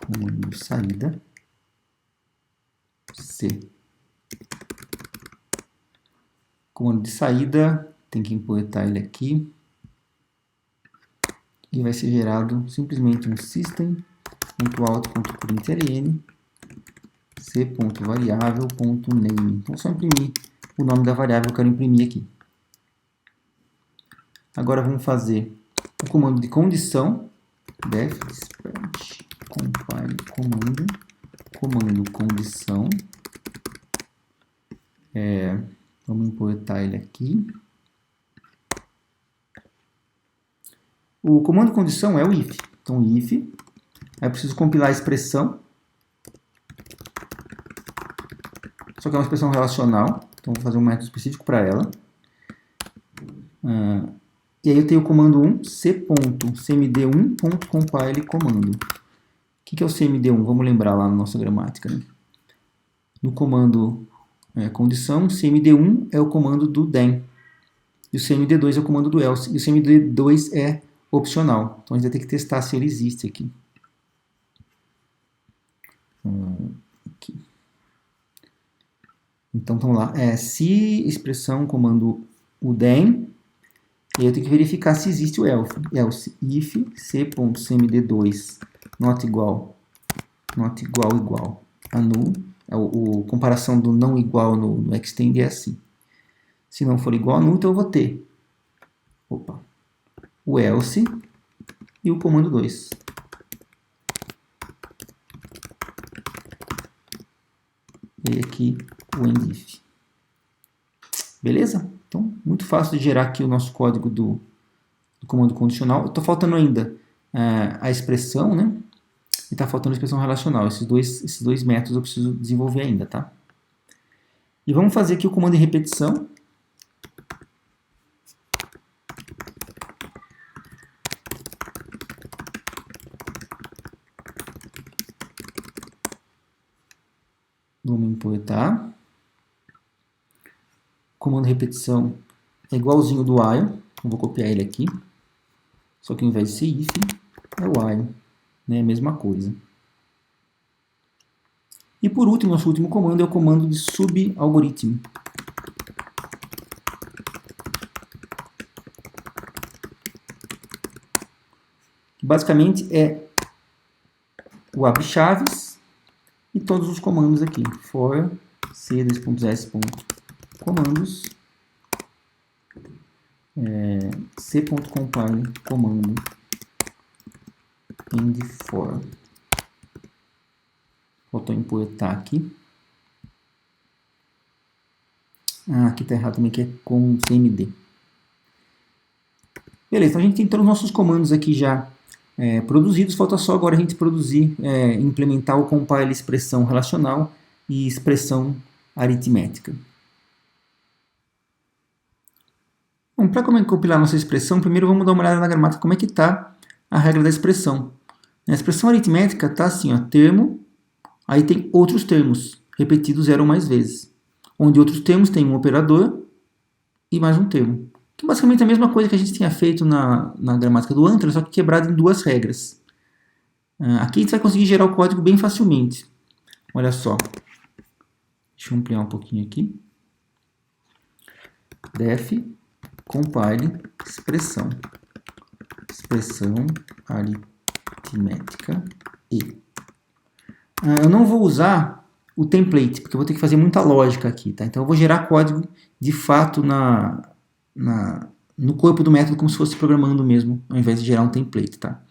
Comando de saída. C. Comando de saída, tem que importar ele aqui. E vai ser gerado simplesmente um system.out.println c.variável.name. Então, só imprimir o nome da variável que eu quero imprimir aqui. Agora vamos fazer o comando de condição, def dispatch compile comando condição. Vamos importar ele aqui. O comando de condição é o if. Então, if. Aí eu preciso compilar a expressão. Só que é uma expressão relacional. Então, vou fazer um método específico para ela. E aí eu tenho o comando 1, c.cmd1.compile comando. O que é o cmd1? Vamos lembrar lá na nossa gramática. Né? No comando condição, cmd1 é o comando do then. E o cmd2 é o comando do else. E o cmd2 é opcional. Então a gente vai ter que testar se ele existe aqui. Aqui. Então vamos lá. Se expressão comando o then, e eu tenho que verificar se existe o else. If c.cmd2 not igual a null. A comparação do não igual no extend é assim. Se não for igual a null, então eu vou ter o else e o comando 2. E aqui o end if. Beleza? Então, muito fácil de gerar aqui o nosso código do comando condicional. Estou faltando ainda a expressão, né? E está faltando a expressão relacional. Esses dois métodos eu preciso desenvolver ainda, tá? E vamos fazer aqui o comando de repetição. Vamos importar. O comando de repetição é igualzinho do while. Eu vou copiar ele aqui. Só que ao invés de ser if, é while. Né? A mesma coisa. E por último, nosso último comando é o comando de subalgoritmo. Basicamente é o abre-chaves e todos os comandos aqui. For c2.s. Comandos c.compile comando end for. Faltou importar aqui. Aqui está errado também, que é com cmd. Beleza, então a gente tem todos os nossos comandos aqui já produzidos. Falta só agora a gente produzir, implementar o compile expressão relacional e expressão aritmética. Bom, para compilar nossa expressão, primeiro vamos dar uma olhada na gramática, como é que está a regra da expressão. A expressão aritmética está assim, ó, termo, aí tem outros termos, repetidos 0 ou mais vezes. Onde outros termos tem um operador e mais um termo. Que basicamente é a mesma coisa que a gente tinha feito na gramática do Antler, só que quebrado em duas regras. Aqui a gente vai conseguir gerar o código bem facilmente. Olha só. Deixa eu ampliar um pouquinho aqui. Def compile expressão aritmética e. Eu não vou usar o template, porque eu vou ter que fazer muita lógica aqui, tá? Então eu vou gerar código de fato no corpo do método, como se fosse programando mesmo, ao invés de gerar um template, tá?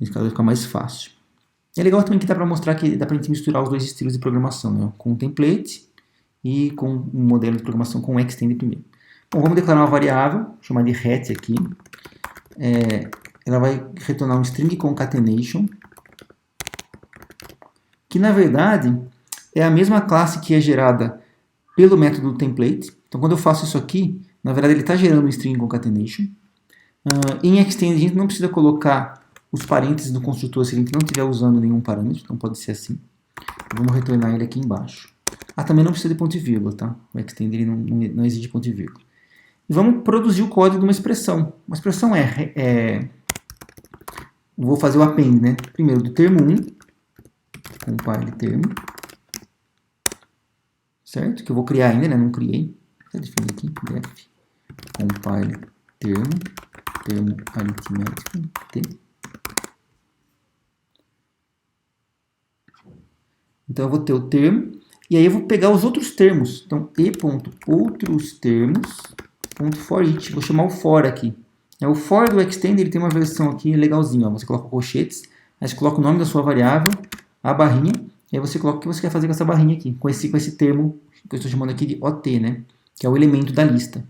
Nesse caso vai ficar mais fácil. É legal também que dá para mostrar que dá para a gente misturar os dois estilos de programação, né? Com o template e com um modelo de programação com o extend primeiro. Bom, vamos declarar uma variável, chamada de hat aqui. Ela vai retornar um string concatenation, que na verdade é a mesma classe que é gerada pelo método template. Então quando eu faço isso aqui, na verdade ele está gerando um string concatenation. Em extend a gente não precisa colocar os parênteses do construtor se a gente não estiver usando nenhum parâmetro, então pode ser assim. Vamos retornar ele aqui embaixo. Também não precisa de ponto e vírgula, tá? O extend ele não exige ponto e vírgula. E vamos produzir o código de uma expressão. Uma expressão vou fazer o append, né? Primeiro do termo 1, compile termo, certo? Que eu vou criar ainda, né? Não criei. Vou definir aqui, def compile termo aritmético, t. Então eu vou ter o termo, e aí eu vou pegar os outros termos. Então, e.outrosTermos.forEach. Vou chamar o for aqui. O for do extend ele tem uma versão aqui legalzinha. Ó. Você coloca colchetes, aí você coloca o nome da sua variável, a barrinha, e aí você coloca o que você quer fazer com essa barrinha aqui, com esse termo que eu estou chamando aqui de OT, né? Que é o elemento da lista.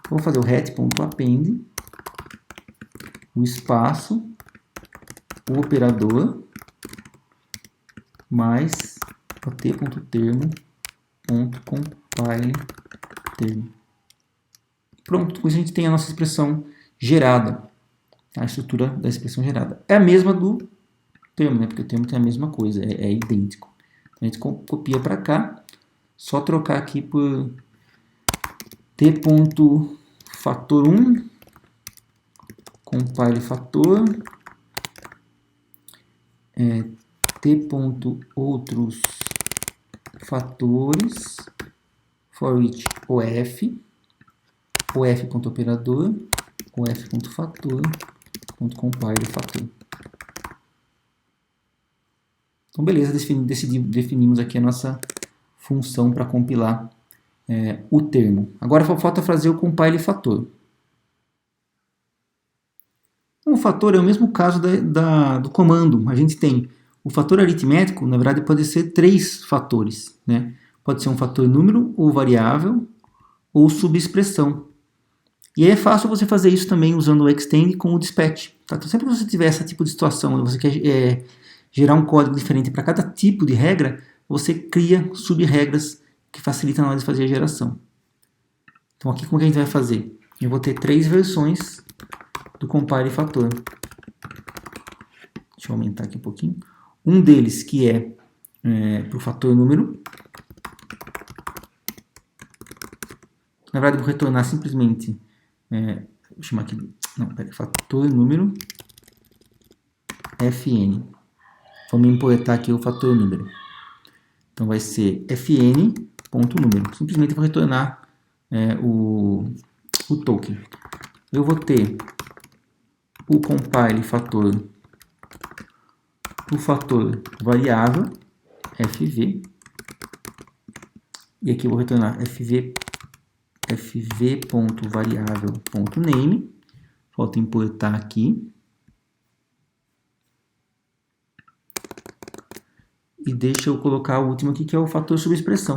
Vou fazer o hat.append, o espaço, o operador, mais ot.termo.compile termo. Pronto, com isso a gente tem a nossa expressão gerada. A estrutura da expressão gerada. É a mesma do termo, né? Porque o termo tem a mesma coisa, é idêntico. Então a gente copia para cá, só trocar aqui por t.fator1, compile fator, t.outros fatores, for each of, of.operador, of.fator, compile fator. Então, beleza, definimos aqui a nossa função para compilar o termo. Agora falta fazer o compile fator. O fator é o mesmo caso do comando. A gente tem o fator aritmético, na verdade, pode ser 3 fatores, né? Pode ser um fator número, ou variável, ou subexpressão. E aí é fácil você fazer isso também usando o extend com o dispatch. Tá? Então, sempre que você tiver esse tipo de situação, você quer gerar um código diferente para cada tipo de regra, você cria sub-regras que facilitam na hora de fazer a geração. Então aqui como que a gente vai fazer? Eu vou ter 3 versões do compile fator. Deixa eu aumentar aqui um pouquinho. Um deles que é para o fator número. Na verdade, eu vou retornar simplesmente, vou chamar aqui, fator número fn. Vamos importar aqui o fator número. Então vai ser fn.número. Simplesmente vou retornar o token. Eu vou ter o compile fator, o fator variável fv, e aqui eu vou retornar fv fv.variável.name, falta importar aqui, e deixa eu colocar o último aqui, que é o fator subexpressão.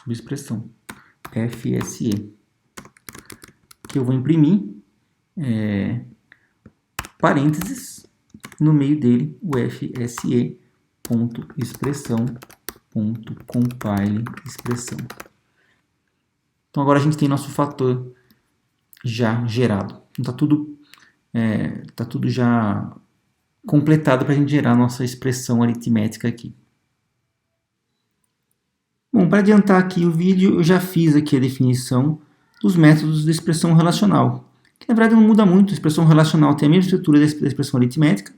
Subexpressão, FSE, que eu vou imprimir, parênteses, no meio dele, o fse.expressão.compile expressão. Então agora a gente tem nosso fator já gerado. Então tá tudo já completado para a gente gerar a nossa expressão aritmética aqui. Bom, para adiantar aqui o vídeo, eu já fiz aqui a definição dos métodos de expressão relacional, que na verdade não muda muito. A expressão relacional tem a mesma estrutura da expressão aritmética.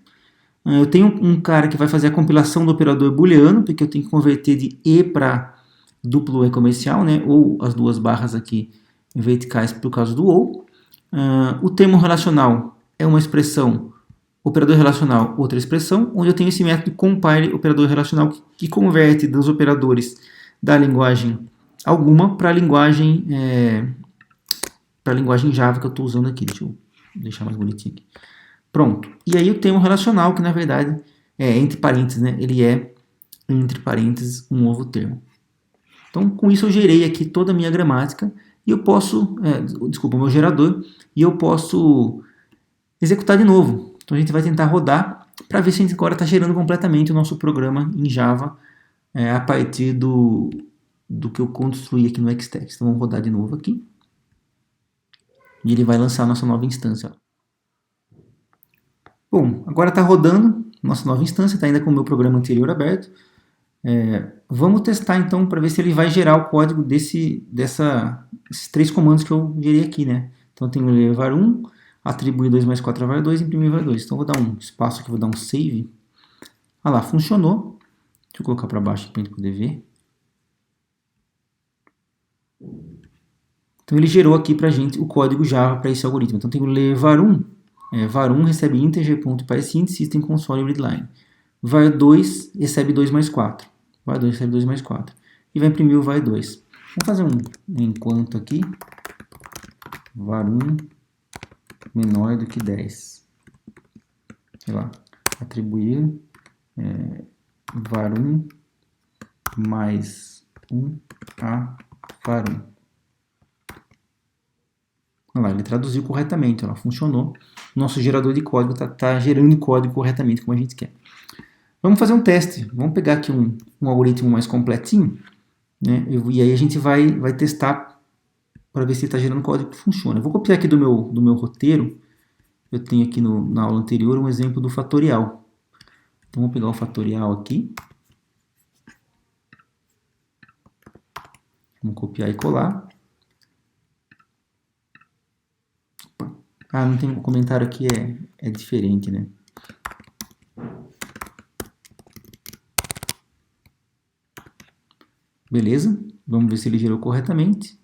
Eu tenho um cara que vai fazer a compilação do operador booleano, porque eu tenho que converter de E para duplo E comercial, né? Ou as duas barras aqui verticais por causa do OU. O termo relacional é uma expressão, operador relacional, outra expressão, onde eu tenho esse método compile operador relacional que converte dos operadores da linguagem alguma para a linguagem Java que eu estou usando aqui. Deixa eu deixar mais bonitinho aqui. Pronto. E aí o termo relacional, que na verdade é entre parênteses, né? Ele é, entre parênteses, um novo termo. Então, com isso eu gerei aqui toda a minha gramática e eu posso, o meu gerador, e eu posso executar de novo. Então a gente vai tentar rodar para ver se a gente agora está gerando completamente o nosso programa em Java a partir do que eu construí aqui no Xtext. Então vamos rodar de novo aqui. E ele vai lançar a nossa nova instância. Bom, agora está rodando nossa nova instância, está ainda com o meu programa anterior aberto. Vamos testar então para ver se ele vai gerar o código desses três comandos que eu gerei aqui, né? Então eu tenho que var 1, atribuir 2 mais 4 a var 2 e imprimir var 2. Então eu vou dar um espaço aqui, vou dar um save. Ah lá, funcionou. Deixa eu colocar para baixo para a gente poder ver. Então ele gerou aqui para a gente o código Java para esse algoritmo. Então eu tenho que ler var 1. Var 1 recebe integer.parseInt system console readline. Var 2 recebe 2 mais 4. Var 2 recebe 2 mais 4. E vai imprimir o var 2. Vamos fazer um enquanto aqui. Var 1 menor do que 10. Sei lá. Atribuir var 1 mais 1 a var 1. Olha lá, ele traduziu corretamente, ela funcionou. Nosso gerador de código está gerando código corretamente, como a gente quer. Vamos fazer um teste. Vamos pegar aqui um algoritmo mais completinho, né? E aí a gente vai testar para ver se está gerando código que funciona. Eu vou copiar aqui do meu roteiro. Eu tenho aqui na aula anterior um exemplo do fatorial. Então vou pegar o fatorial aqui. Vamos copiar e colar. Ah, não tem um comentário aqui, é diferente, né? Beleza, vamos ver se ele gerou corretamente.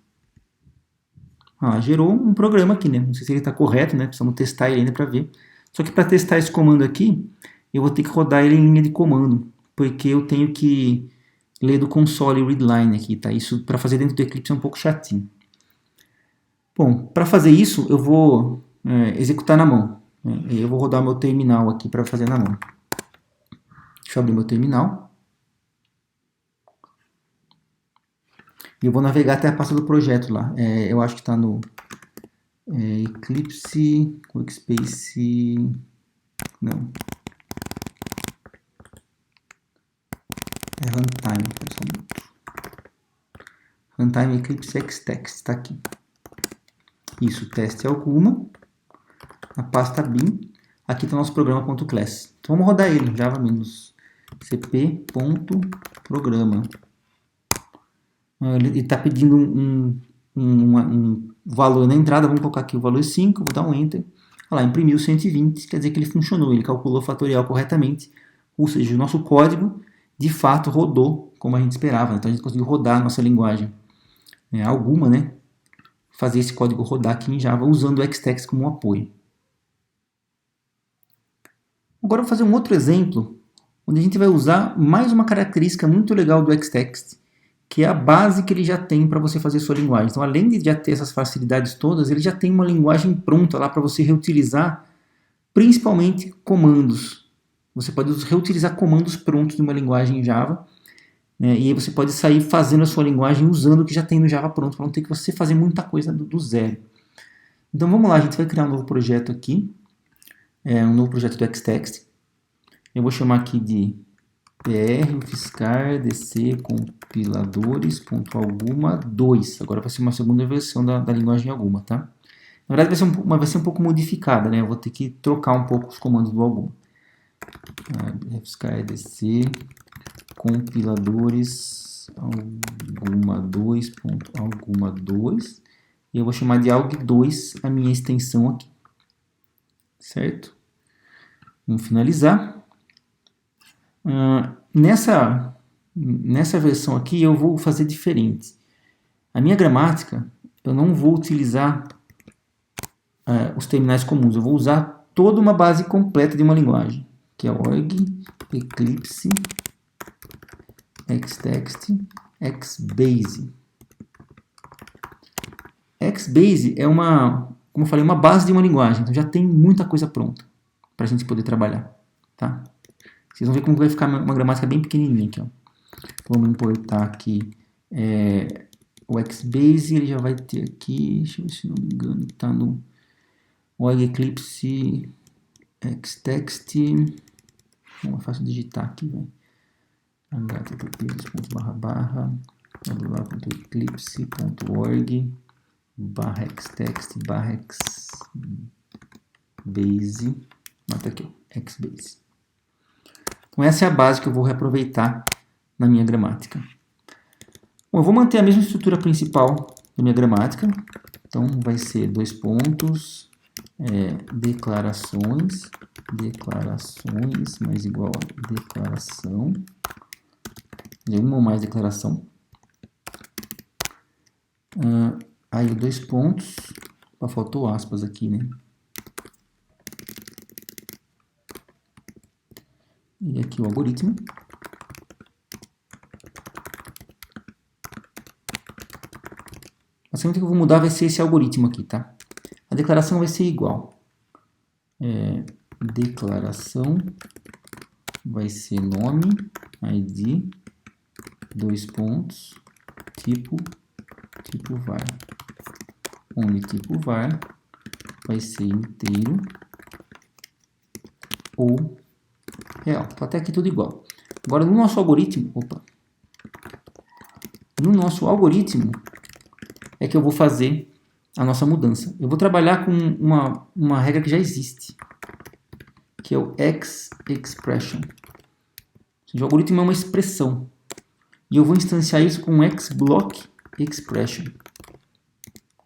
Ah, gerou um programa aqui, né? Não sei se ele está correto, né? Precisamos testar ele ainda para ver. Só que para testar esse comando aqui, eu vou ter que rodar ele em linha de comando, porque eu tenho que ler do console readline aqui, tá? Isso para fazer dentro do Eclipse é um pouco chatinho. Bom, para fazer isso, eu vou executar na mão. Eu vou rodar meu terminal aqui para fazer na mão. Deixa eu abrir meu terminal. E eu vou navegar até a pasta do projeto lá. Eu acho que está no Eclipse, Workspace... Não. É Runtime. Runtime Eclipse Xtext. Está aqui. Isso, teste alguma. Na pasta bin. Aqui está o nosso programa.class. Então vamos rodar ele. java-cp.programa. Ele está pedindo um valor na entrada. Vamos colocar aqui o valor 5. Vou dar um Enter. Olha lá, imprimiu 120. Quer dizer que ele funcionou. Ele calculou o fatorial corretamente. Ou seja, o nosso código de fato rodou como a gente esperava. Então a gente conseguiu rodar a nossa linguagem alguma, né? Fazer esse código rodar aqui em Java usando o Xtext como apoio. Agora eu vou fazer um outro exemplo onde a gente vai usar mais uma característica muito legal do Xtext, que é a base que ele já tem para você fazer sua linguagem. Então, além de já ter essas facilidades todas, ele já tem uma linguagem pronta lá para você reutilizar, principalmente comandos. Você pode reutilizar comandos prontos de uma linguagem Java, né, e aí você pode sair fazendo a sua linguagem usando o que já tem no Java pronto, para não ter que você fazer muita coisa do zero. Então vamos lá, a gente vai criar um novo projeto aqui, um novo projeto do Xtext. Eu vou chamar aqui de pr_ufscar_dc compiladores.alguma 2. Agora vai ser uma segunda versão da linguagem alguma, tá? Na verdade vai ser um pouco modificada, né? Eu vou ter que trocar um pouco os comandos do alguma. ufscar_dc compiladores alguma 2.alguma 2. E eu vou chamar de alg2 a minha extensão aqui. Certo? Vamos finalizar. Nessa versão aqui eu vou fazer diferente. A minha gramática, eu não vou utilizar os terminais comuns. Eu vou usar toda uma base completa de uma linguagem, que é org, eclipse, xtext, xbase. Xbase é como eu falei, uma base de uma linguagem. Então já tem muita coisa pronta para a gente poder trabalhar, tá? Vocês vão ver como vai ficar uma gramática bem pequenininha aqui, ó. Vamos importar aqui o Xbase, ele já vai ter aqui, deixa eu ver se não me engano, está no org eclipse xtext, não é fácil digitar aqui, velho. http://www.eclipse.org/xtext/xbase. Nota aqui, xbase. Então essa é a base que eu vou reaproveitar na minha gramática. Bom, eu vou manter a mesma estrutura principal da minha gramática. Então vai ser dois pontos, declarações mais igual a declaração, de uma ou mais declaração. Aí dois pontos, faltou aspas aqui, né? E aqui o algoritmo. A segunda que eu vou mudar vai ser esse algoritmo aqui, tá? A declaração vai ser igual. Declaração vai ser nome, ID, dois pontos, tipo var. Onde tipo var vai ser inteiro ou real. Então, até aqui tudo igual. Agora, no nosso algoritmo, é que eu vou fazer a nossa mudança. Eu vou trabalhar com uma regra que já existe, que é o xExpression. Ou seja, o algoritmo é uma expressão. E eu vou instanciar isso com xBlockExpression. Eu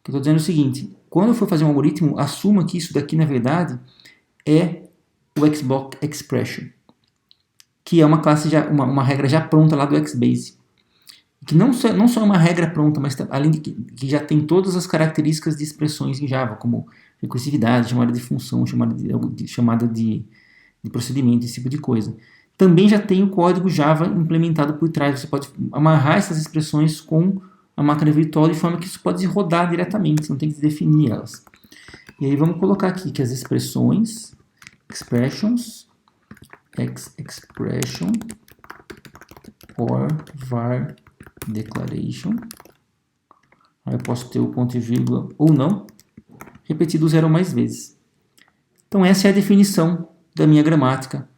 estou dizendo o seguinte, quando eu for fazer um algoritmo, assuma que isso daqui, na verdade, é o xBlockExpression, que é uma classe, uma regra já pronta lá do Xbase. Que não só é uma regra pronta, mas além de que já tem todas as características de expressões em Java, como recursividade, chamada de função, chamada de procedimento, esse tipo de coisa. Também já tem o código Java implementado por trás. Você pode amarrar essas expressões com a máquina virtual de forma que isso pode rodar diretamente, você não tem que definir elas. E aí vamos colocar aqui que as expressões, expression or var declaration. Aí eu posso ter o ponto e vírgula ou não, repetido 0 ou mais vezes. Então essa é a definição da minha gramática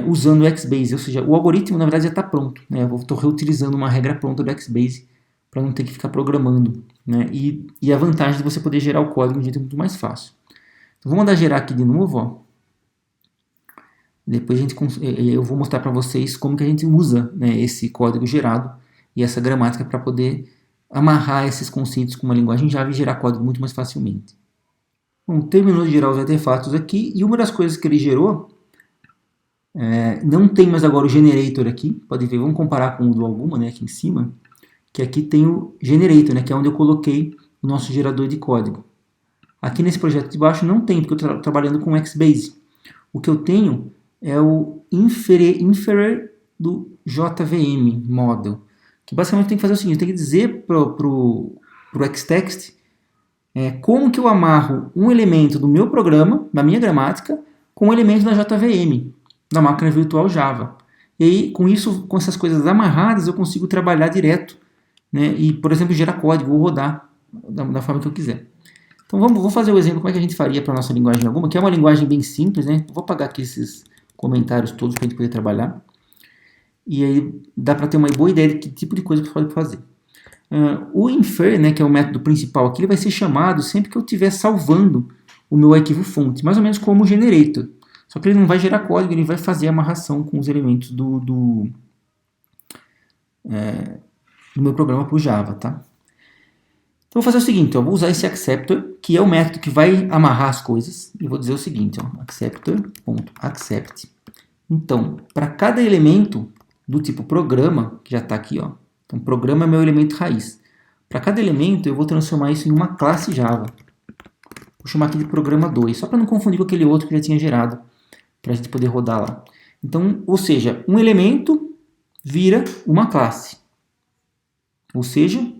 usando o Xbase, ou seja, o algoritmo na verdade já está pronto, né? Eu estou reutilizando uma regra pronta do Xbase para não ter que ficar programando, né? E a vantagem de você poder gerar o código de um jeito muito mais fácil. Então vou mandar gerar aqui de novo, ó. Depois eu vou mostrar para vocês como que a gente usa, né, esse código gerado e essa gramática para poder amarrar esses conceitos com uma linguagem Java e gerar código muito mais facilmente. Bom, terminou de gerar os artefatos aqui, e uma das coisas que ele gerou, não tem mais agora o generator aqui, pode ver, vamos comparar com o do alguma, né, aqui em cima, que aqui tem o generator, né, que é onde eu coloquei o nosso gerador de código. Aqui nesse projeto de baixo não tem, porque eu estou trabalhando com Xbase. O que eu tenho é o inferer do JVM model, que basicamente tem que fazer o seguinte, tem que dizer pro xtext como que eu amarro um elemento do meu programa, da minha gramática, com um elemento da JVM, da máquina virtual Java. E aí, com isso, com essas coisas amarradas, eu consigo trabalhar direto, né? E, por exemplo, gerar código ou rodar da forma que eu quiser. Então vou fazer o exemplo como é que a gente faria para a nossa linguagem alguma, que é uma linguagem bem simples, né? Vou apagar aqui esses comentários todos para a gente poder trabalhar. E aí dá para ter uma boa ideia de que tipo de coisa você pode fazer. O infer, né, que é o método principal aqui, ele vai ser chamado sempre que eu estiver salvando o meu arquivo fonte, mais ou menos como o generator. Só que ele não vai gerar código, ele vai fazer a amarração com os elementos do meu programa para o Java, tá? Então, vou fazer o seguinte, eu vou usar esse acceptor, que é o método que vai amarrar as coisas, e vou dizer o seguinte, acceptor.accept. Então, para cada elemento do tipo programa, que já está aqui, ó, então programa é meu elemento raiz. Para cada elemento, eu vou transformar isso em uma classe Java. Vou chamar aqui de programa 2, só para não confundir com aquele outro que já tinha gerado, para a gente poder rodar lá. Então, ou seja, um elemento vira uma classe. Ou seja,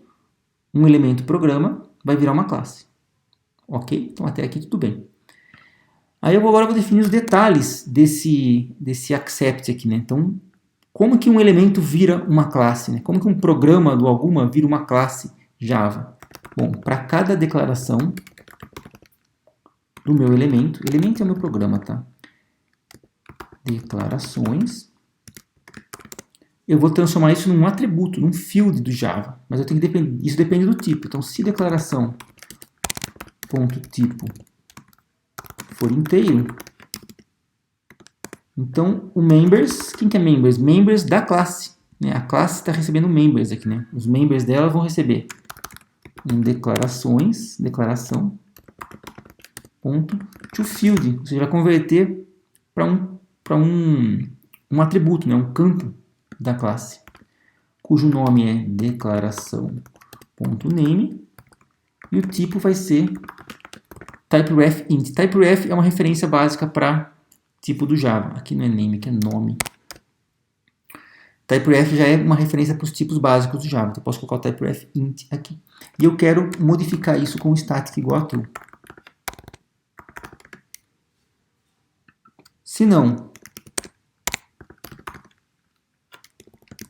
um elemento programa vai virar uma classe. Ok? Então até aqui tudo bem. Aí eu agora vou definir os detalhes desse accept aqui, né? Então, como que um elemento vira uma classe, né? Como que um programa do alguma vira uma classe Java? Bom, para cada declaração do meu elemento é o meu programa, tá? Declarações. Eu vou transformar isso num atributo, num field do Java. Mas eu tenho que isso depende do tipo. Então, se declaração ponto tipo for inteiro, então o members, quem que é members? Members da classe. Né? A classe está recebendo members aqui, né? Os members dela vão receber declaração ponto to field, ou seja, vai converter para um atributo, né? Um campo da classe, cujo nome é declaração.name e o tipo vai ser typeref int. Typeref é uma referência básica para tipo do Java. Aqui não é name, aqui é nome. Typeref já é uma referência para os tipos básicos do Java. Então eu posso colocar o typeref int aqui. E eu quero modificar isso com static igual a true. Se não,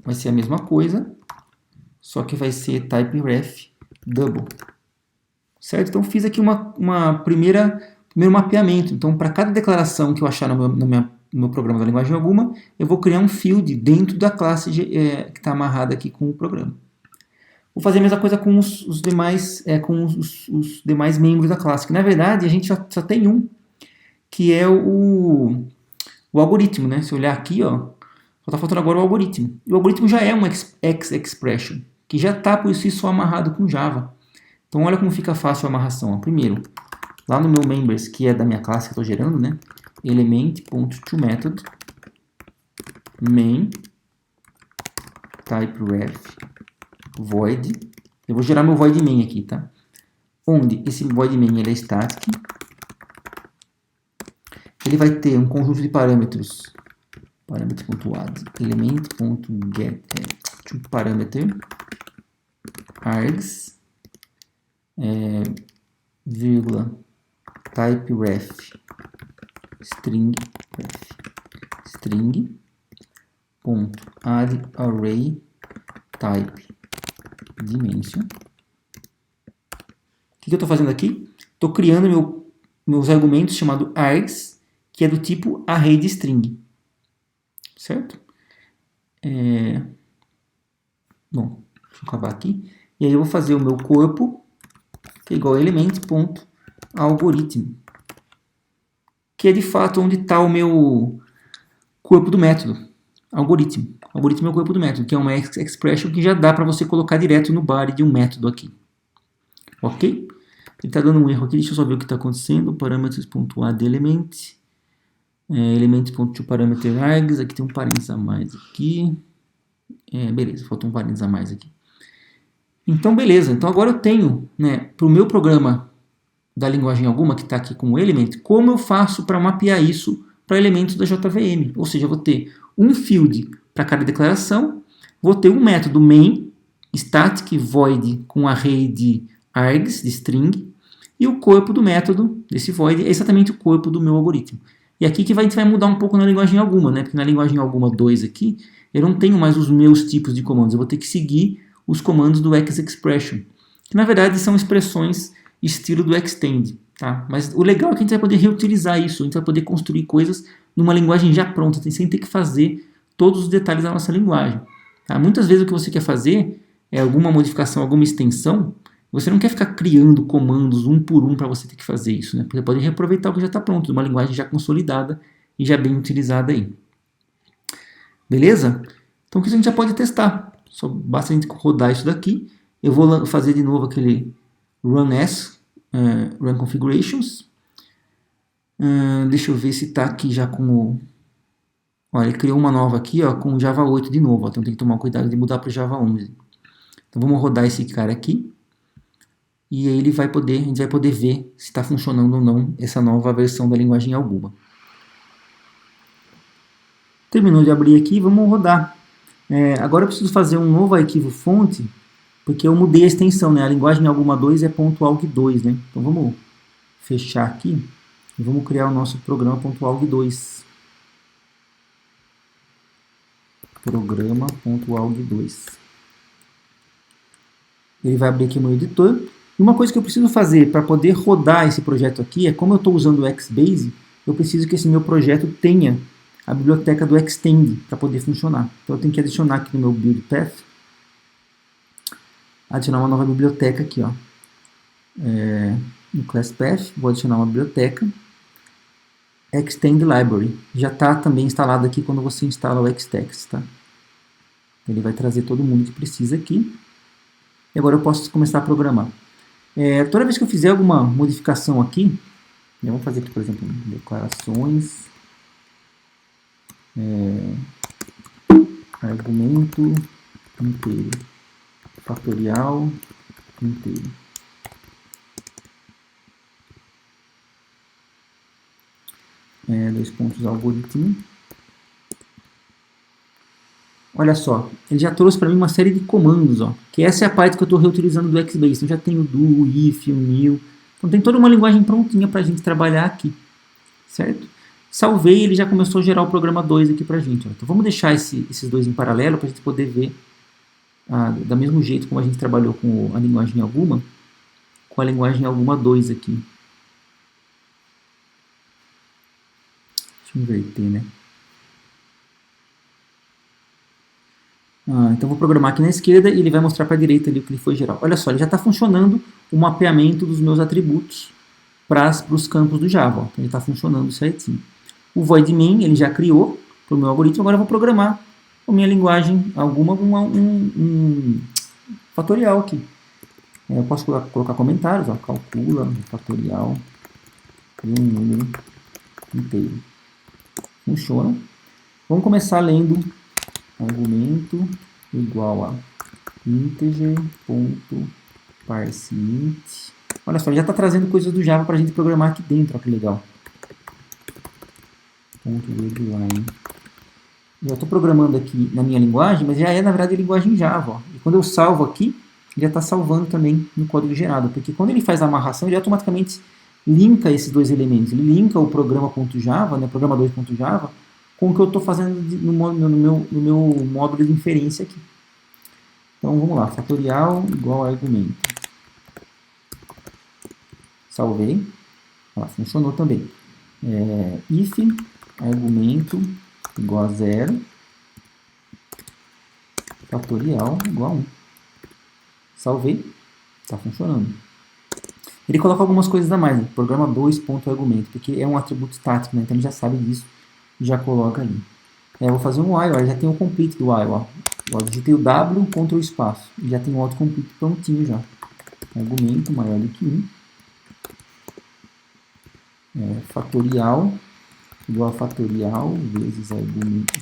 vai ser a mesma coisa, só que vai ser typeref double. Certo? Então fiz aqui uma primeiro mapeamento. Então, para cada declaração que eu achar no meu programa da linguagem alguma, eu vou criar um field dentro da classe que está amarrada aqui com o programa. Vou fazer a mesma coisa com os demais membros da classe, que na verdade a gente só tem um, que é o algoritmo, né? Se eu olhar aqui, ó, só está faltando agora o algoritmo. E o algoritmo já é um expression, que já está por si só amarrado com Java. Então, olha como fica fácil a amarração. Ó. Primeiro, lá no meu members, que é da minha classe que eu estou gerando, né? Element.toMethod main typeref void. Eu vou gerar meu void main aqui, tá? Onde esse void main ele é static. Ele vai ter um conjunto de parâmetros. Parâmetros.add element.get parameter args vírgula typeref string ponto add array type dimension. O que eu estou fazendo aqui? Estou criando meus argumentos chamado args, que é do tipo array de string, certo? Bom, deixa eu acabar aqui. E aí eu vou fazer o meu corpo, que é igual a element.algorithm, que é de fato onde está o meu corpo do método. Algorithm. Algoritmo é o corpo do método, que é uma expression que já dá para você colocar direto no body de um método aqui. Ok? Ele está dando um erro aqui, deixa eu só ver o que está acontecendo. Parameters.add element. Elements.toParameter args. Aqui tem um parênteses a mais aqui. Beleza, faltou um parênteses a mais aqui. Então, beleza. Então, agora eu tenho, né, para o meu programa da linguagem alguma, que está aqui como element, como eu faço para mapear isso para elementos da JVM. Ou seja, eu vou ter um field para cada declaração, vou ter um método main, static void com array de args, de string, e o corpo do método desse void é exatamente o corpo do meu algoritmo. E aqui que a gente vai mudar um pouco na linguagem alguma, né? Porque na linguagem alguma 2 aqui, eu não tenho mais os meus tipos de comandos, eu vou ter que seguir os comandos do xExpression, que na verdade são expressões estilo do extend. Tá? Mas o legal é que a gente vai poder reutilizar isso, a gente vai poder construir coisas numa linguagem já pronta, sem ter que fazer todos os detalhes da nossa linguagem. Tá? Muitas vezes o que você quer fazer é alguma modificação, alguma extensão, você não quer ficar criando comandos um por um para você ter que fazer isso. Né? Você pode reaproveitar o que já está pronto, uma linguagem já consolidada e já bem utilizada aí. Beleza? Então o que a gente já pode testar. Só basta a gente rodar isso daqui. Eu vou fazer de novo aquele run as, run configurations. Deixa eu ver se está aqui já com o... Olha, ele criou uma nova aqui, ó, com o Java 8 de novo. Ó, então tem que tomar cuidado de mudar para o Java 11. Então vamos rodar esse cara aqui. E aí a gente vai poder ver se está funcionando ou não essa nova versão da linguagem alguma. Terminou de abrir aqui, vamos rodar. Agora eu preciso fazer um novo arquivo fonte, porque eu mudei a extensão, né? A linguagem alguma 2 é .alg2, né? Então vamos fechar aqui e vamos criar o nosso programa .alg2. Programa.alg2. Ele vai abrir aqui o meu editor. E uma coisa que eu preciso fazer para poder rodar esse projeto aqui é, como eu estou usando o Xbase, eu preciso que esse meu projeto tenha a biblioteca do Extend para poder funcionar. Então eu tenho que adicionar aqui no meu build path, adicionar uma nova biblioteca aqui, ó. No class path, vou adicionar uma biblioteca, Extend Library. Já está também instalado aqui quando você instala o Xtext, tá? Ele vai trazer todo mundo que precisa aqui. E agora eu posso começar a programar. Toda vez que eu fizer alguma modificação aqui, vamos fazer aqui, por exemplo, declarações, argumento inteiro, fatorial inteiro. Dois pontos algoritmo. Olha só, ele já trouxe para mim uma série de comandos, ó, que essa é a parte que eu estou reutilizando do Xbase. Então já tem o do, o if, o new. Então tem toda uma linguagem prontinha para a gente trabalhar aqui, certo? Salvei, ele já começou a gerar o programa 2 aqui para a gente. Ó. Então vamos deixar esses dois em paralelo para a gente poder ver do mesmo jeito como a gente trabalhou com a linguagem alguma, com a linguagem alguma 2 aqui. Deixa eu inverter, né? Então vou programar aqui na esquerda e ele vai mostrar para a direita ali o que ele foi gerar. Olha só, ele já está funcionando o mapeamento dos meus atributos para os campos do Java. Ó. Então ele está funcionando certinho. O void main ele já criou para o meu algoritmo, agora eu vou programar a minha linguagem alguma, um fatorial aqui. Eu posso colocar comentários, ó, calcula um fatorial de um número inteiro. Funciona. Vamos começar lendo argumento igual a integer.parseInt. Olha só, já está trazendo coisas do Java para a gente programar aqui dentro, ó, que legal. .readline. Já estou programando aqui na minha linguagem, mas já é, na verdade, a linguagem Java. Ó. E quando eu salvo aqui, já está salvando também no código gerado, porque quando ele faz a amarração, ele automaticamente linka esses dois elementos. Ele linka o programa.java, né, programa 2.java, com o que eu estou fazendo no meu módulo de inferência aqui. Então vamos lá, fatorial igual a argumento. Salvei. Ó, funcionou também. If argumento igual a 0, fatorial igual a 1. Salvei. Está funcionando. Ele coloca algumas coisas a mais, né? Programa 2.argumento, porque é um atributo estático, né? Então ele já sabe disso e já coloca ali. Eu vou fazer um while, já tem o complete do while. Ó. Eu digitei o W, Ctrl espaço. E já tem o autocomplete prontinho já. Argumento maior do que 1. Fatorial igual a fatorial vezes argumento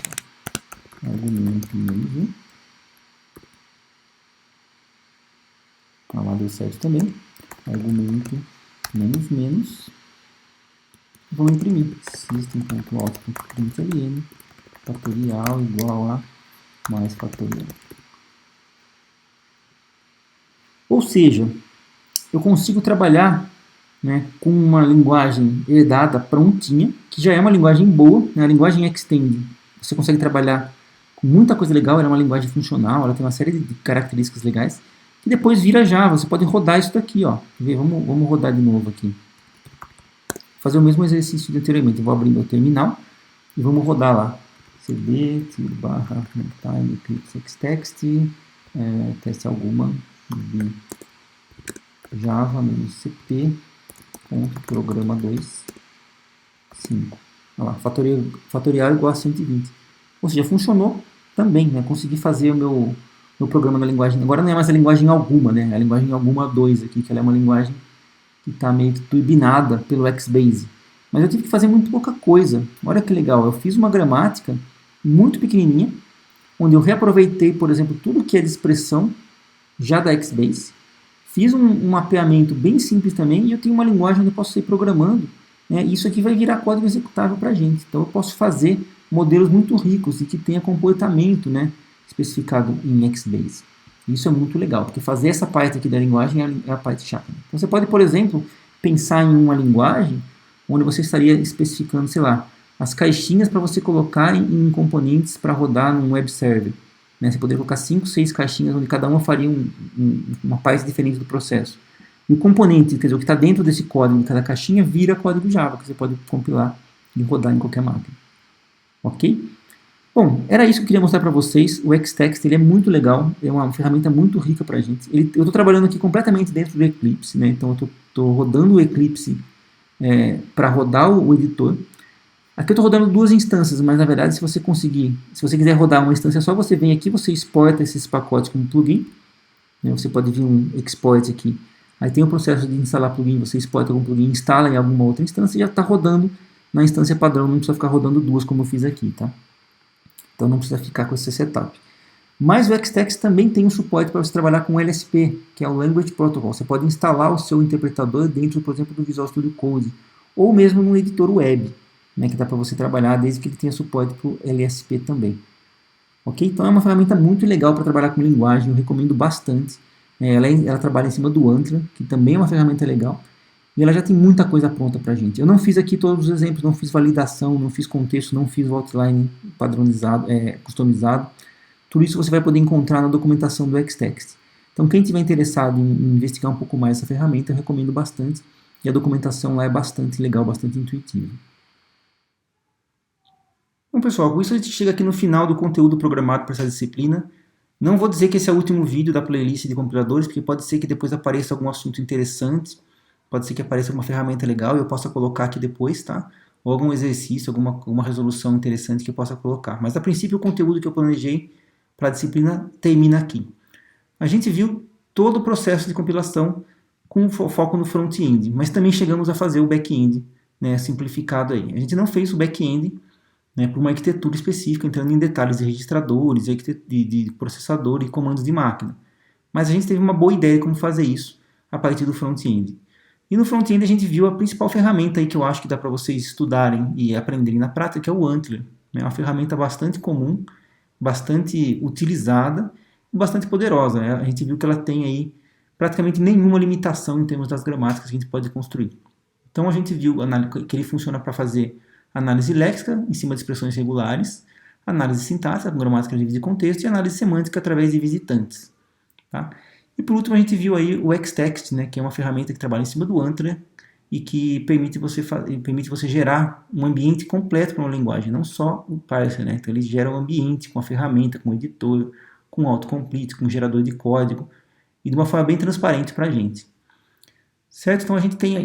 menos 1. Lá deu certo também. Argumento menos menos Vamos imprimir. System.out.println fatorial igual a mais fatorial. Ou seja, eu consigo trabalhar, né, com uma linguagem herdada prontinha, que já é uma linguagem boa, né, a linguagem Extend. Você consegue trabalhar com muita coisa legal, ela é uma linguagem funcional, ela tem uma série de características legais, que depois vira Java. Você pode rodar isso daqui, ó. Vamos rodar de novo aqui. Vou fazer o mesmo exercício de anteriormente. Eu vou abrir meu terminal e vamos rodar lá. cd barra runtime eclipse xtext teste alguma de java -cp programa 2 5. Olha lá, fatorial igual a 120. Ou seja, funcionou também, né? Consegui fazer o meu programa na linguagem. Agora não é mais a linguagem alguma, né? É a linguagem alguma 2 aqui, que ela é uma linguagem que está meio que turbinada pelo Xbase. Mas eu tive que fazer muito pouca coisa. Olha que legal, eu fiz uma gramática muito pequenininha, onde eu reaproveitei, por exemplo, tudo que é de expressão já da Xbase. Fiz um mapeamento bem simples também e eu tenho uma linguagem onde eu posso ir programando. Né? Isso aqui vai virar código executável para a gente. Então eu posso fazer modelos muito ricos e que tenha comportamento, né, especificado em Xbase. Isso é muito legal, porque fazer essa parte aqui da linguagem é a parte chata. Então você pode, por exemplo, pensar em uma linguagem onde você estaria especificando, sei lá, as caixinhas para você colocar em componentes para rodar num web server. Né? Você poderia colocar 5, 6 caixinhas, onde cada uma faria uma parte diferente do processo. E o componente, quer dizer, o que está dentro desse código de cada caixinha, vira código Java, que você pode compilar e rodar em qualquer máquina. Ok? Bom, era isso que eu queria mostrar para vocês. O Xtext ele é muito legal, é uma ferramenta muito rica para a gente. Eu estou trabalhando aqui completamente dentro do Eclipse, né? Então eu estou rodando o Eclipse para rodar o editor. Aqui eu estou rodando duas instâncias, mas na verdade se você quiser rodar uma instância só, você vem aqui, você exporta esses pacotes como plugin. Né? Você pode vir um export aqui. Aí tem o processo de instalar plugin, você exporta algum plugin, instala em alguma outra instância e já está rodando na instância padrão, não precisa ficar rodando duas como eu fiz aqui, tá? Então não precisa ficar com esse setup. Mas o Xtext também tem um suporte para você trabalhar com LSP, que é o Language Protocol. Você pode instalar o seu interpretador dentro, por exemplo, do Visual Studio Code, ou mesmo no editor web, né, que dá para você trabalhar desde que ele tenha suporte para o LSP também. Ok? Então é uma ferramenta muito legal para trabalhar com linguagem, eu recomendo bastante. Ela trabalha em cima do Antler, que também é uma ferramenta legal, e ela já tem muita coisa pronta para a gente. Eu não fiz aqui todos os exemplos, não fiz validação, não fiz contexto, não fiz o outline padronizado, customizado. Tudo isso você vai poder encontrar na documentação do Xtext. Então quem estiver interessado em investigar um pouco mais essa ferramenta, eu recomendo bastante, e a documentação lá é bastante legal, bastante intuitiva. Bom, pessoal, com isso a gente chega aqui no final do conteúdo programado para essa disciplina. Não vou dizer que esse é o último vídeo da playlist de compiladores, porque pode ser que depois apareça algum assunto interessante, pode ser que apareça alguma ferramenta legal e eu possa colocar aqui depois, tá? Ou algum exercício, alguma resolução interessante que eu possa colocar. Mas a princípio o conteúdo que eu planejei para a disciplina termina aqui. A gente viu todo o processo de compilação com foco no front-end, mas também chegamos a fazer o back-end, né, simplificado aí. A gente não fez o back-end, né, por uma arquitetura específica, entrando em detalhes de registradores, de processador e comandos de máquina. Mas a gente teve uma boa ideia de como fazer isso a partir do front-end. E no front-end a gente viu a principal ferramenta aí que eu acho que dá para vocês estudarem e aprenderem na prática, que é o Antler. É uma ferramenta bastante comum, bastante utilizada e bastante poderosa. A gente viu que ela tem aí praticamente nenhuma limitação em termos das gramáticas que a gente pode construir. Então a gente viu que ele funciona para fazer análise léxica em cima de expressões regulares, análise sintática com gramática livre de contexto e análise semântica através de visitantes. Tá? E por último a gente viu aí o Xtext, né, que é uma ferramenta que trabalha em cima do Antler e que permite você gerar um ambiente completo para uma linguagem, não só o parser. Né? Então ele gera um ambiente com a ferramenta, com o editor, com autocomplete, com o gerador de código e de uma forma bem transparente para a gente. Certo? Então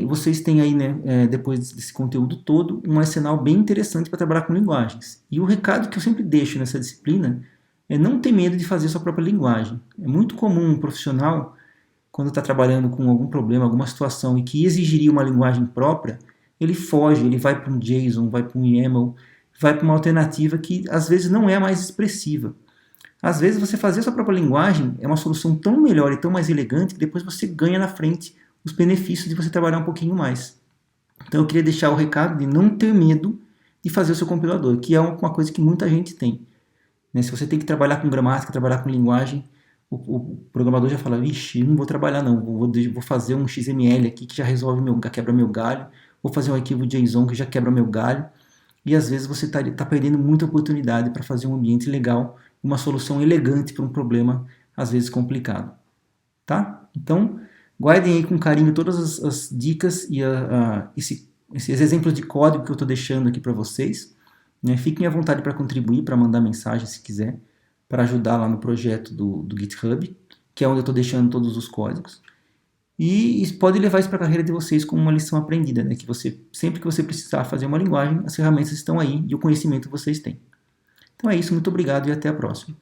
vocês têm aí, né, depois desse conteúdo todo, um arsenal bem interessante para trabalhar com linguagens. E o recado que eu sempre deixo nessa disciplina é não ter medo de fazer sua própria linguagem. É muito comum um profissional, quando está trabalhando com algum problema, alguma situação, e que exigiria uma linguagem própria, ele foge, ele vai para um JSON, vai para um YAML, vai para uma alternativa que às vezes não é a mais expressiva. Às vezes você fazer sua própria linguagem é uma solução tão melhor e tão mais elegante que depois você ganha na frente os benefícios de você trabalhar um pouquinho mais. Então eu queria deixar o recado de não ter medo de fazer o seu compilador, que é uma coisa que muita gente tem. Né? Se você tem que trabalhar com gramática, trabalhar com linguagem, o programador já fala, vixe, não vou trabalhar não, vou fazer um XML aqui que já resolve quebra meu galho, vou fazer um arquivo JSON que já quebra meu galho, e às vezes você está perdendo muita oportunidade para fazer um ambiente legal, uma solução elegante para um problema, às vezes complicado. Tá? Então, guardem aí com carinho todas as dicas e esses exemplos de código que eu estou deixando aqui para vocês. Né? Fiquem à vontade para contribuir, para mandar mensagem se quiser, para ajudar lá no projeto do GitHub, que é onde eu estou deixando todos os códigos. E pode levar isso para a carreira de vocês como uma lição aprendida, né? Que sempre que você precisar fazer uma linguagem, as ferramentas estão aí e o conhecimento vocês têm. Então é isso, muito obrigado e até a próxima.